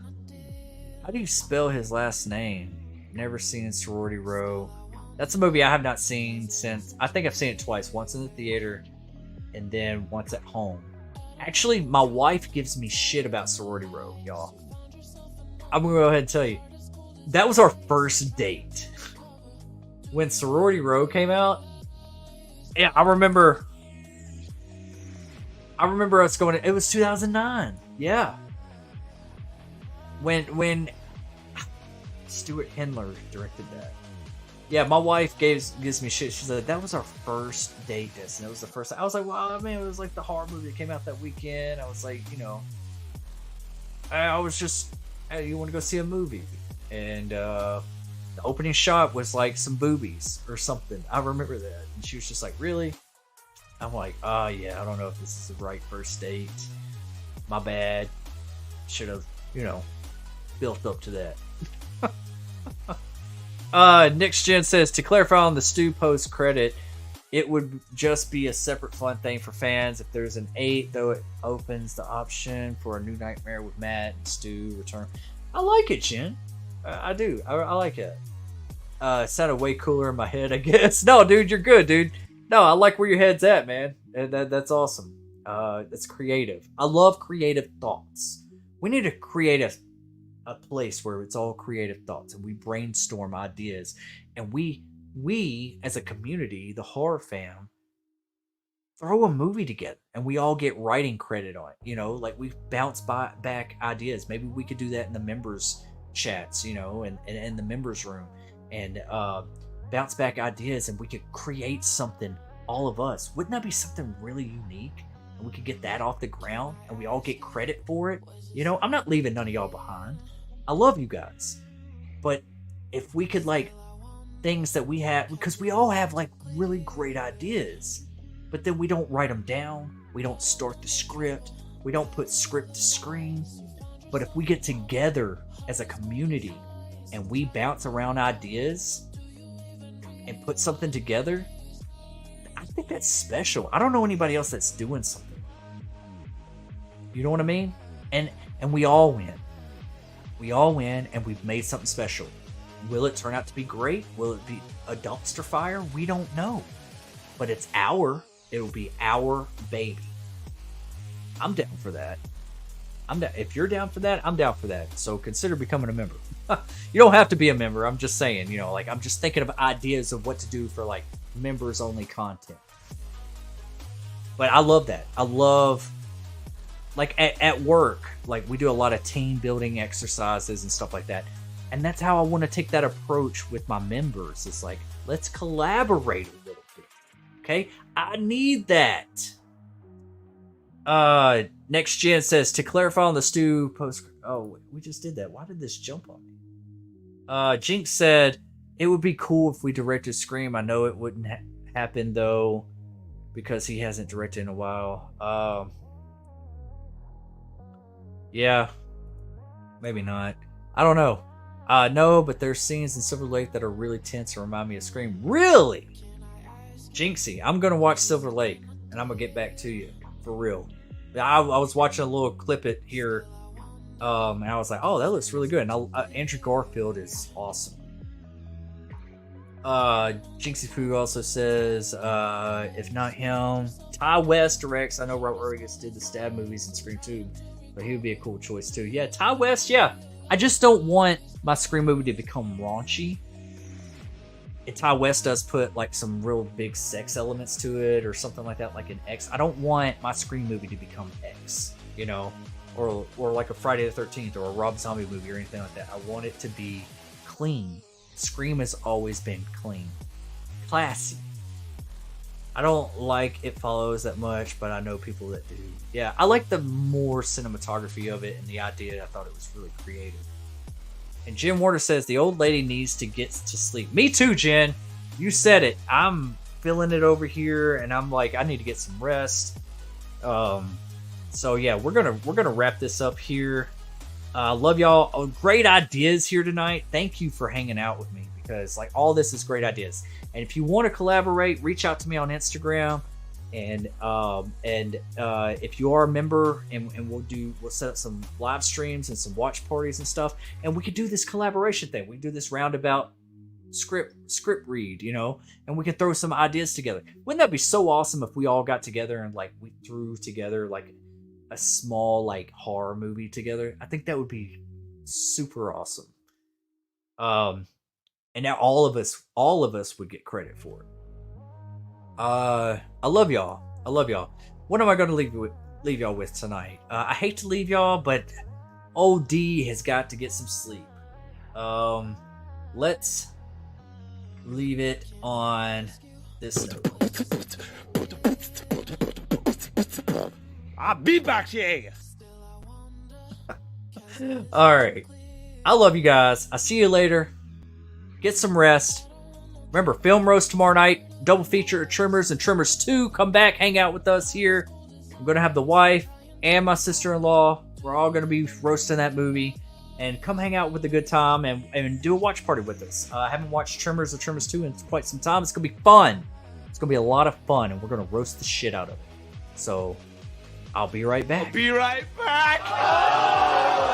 How do you spell his last name? Never seen Sorority Row. That's a movie I have not seen since... I think I've seen it twice. Once in the theater, and then once at home. Actually, my wife gives me shit about Sorority Row, y'all. I'm gonna go ahead and tell you. That was our first date. When Sorority Row came out, yeah, I remember us going. It was 2009. Yeah, when Stuart Hindler directed that. Yeah, my wife gives me shit. She's like, that was our first date. And it was the first. I was like, well, I mean, it was like the horror movie that came out that weekend. I was like, you know, I was just, hey, you want to go see a movie? and the opening shot was like some boobies or something. I remember that, and she was just like, "Really?" I'm like, "Oh yeah, I don't know if this is the right first date. My bad. Should have, built up to that." Next Gen says, to clarify on the Stu post credit, it would just be a separate fun thing for fans. If there's an 8, though, it opens the option for a new Nightmare with Matt and Stu return. I like it, Jen. I do. I like it. It sounded way cooler in my head, I guess. No, dude, you're good, dude. No, I like where your head's at, man. That's awesome. It's creative. I love creative thoughts. We need to create a place where it's all creative thoughts and we brainstorm ideas, and we as a community, the horror fam, throw a movie together and we all get writing credit on it. Like we bounce back ideas. Maybe we could do that in the members chats, and in the members room, and bounce back ideas, and we could create something, all of us. Wouldn't that be something really unique? And we could get that off the ground and we all get credit for it. I'm not leaving none of y'all behind. I love you guys. But if we could, like, things that we have, because we all have, like, really great ideas, but then we don't write them down. We don't start the script. We don't put script to screen. But if we get together as a community and we bounce around ideas and put something together, I think that's special. I don't know anybody else that's doing something. You know what I mean? And we all win. We all win, and we've made something special. Will it turn out to be great? Will it be a dumpster fire? We don't know. But it'll be our baby. I'm down for that. If you're down for that, I'm down for that. So consider becoming a member. You don't have to be a member. I'm just saying, I'm just thinking of ideas of what to do for, like, members only content. But I love that. I love, like, at work, like, we do a lot of team building exercises and stuff like that. And that's how I want to take that approach with my members. It's like, let's collaborate a little bit. Okay? I need that. Next Gen says, to clarify on the Stu post. Oh, we just did that. Why did this jump on me? Jinx said, it would be cool if we directed Scream. I know it wouldn't happen, though, because he hasn't directed in a while. Yeah, maybe not. I don't know. No, but there's scenes in Silver Lake that are really tense and remind me of Scream. Really? Jinxie, I'm going to watch Silver Lake, and I'm going to get back to you. For real. I was watching a little clip here, and I was like, oh, that looks really good. And Andrew Garfield is awesome. Jinxie Poo also says, if not him, Ty West directs. I know Robert Rodriguez did the Stab movies and Scream 2, but he would be a cool choice too. Yeah, Ty West, yeah. I just don't want my Scream movie to become raunchy. And Ty West does put, like, some real big sex elements to it or something like that, like an X. I don't want my Scream movie to become X, or like a Friday the 13th or a Rob Zombie movie or anything like that. I want it to be clean. Scream has always been clean. Classy. I don't like It Follows that much, but I know people that do. Yeah, I like the more cinematography of it and the idea. I thought it was really creative. And Jen Warner says, the old lady needs to get to sleep. Me too, Jen. You said it. I'm feeling it over here, and I'm like, I need to get some rest. So yeah, we're gonna wrap this up here. Love y'all. Oh, great ideas here tonight. Thank you for hanging out with me, because, like, all this is great ideas. And if you want to collaborate, reach out to me on Instagram. And if you are a member, and we'll set up some live streams and some watch parties and stuff, and we could do this collaboration thing. We can do this roundabout script read, and we can throw some ideas together. Wouldn't that be so awesome if we all got together and, like, we threw together, like, a small, like, horror movie together? I think that would be super awesome. And now all of us would get credit for it. I love y'all. What am I going to leave y'all with tonight? I hate to leave y'all, but OD has got to get some sleep. Let's leave it on this note. I'll be back here. All right. I love you guys. I'll see you later. Get some rest. Remember, film roast tomorrow night. Double feature of Tremors and Tremors 2. Come back, hang out with us here. I'm going to have the wife and my sister-in-law. We're all going to be roasting that movie. And come hang out with a good time and do a watch party with us. I haven't watched Tremors or Tremors 2 in quite some time. It's going to be fun. It's going to be a lot of fun, and we're going to roast the shit out of it. So, I'll be right back. Be right back.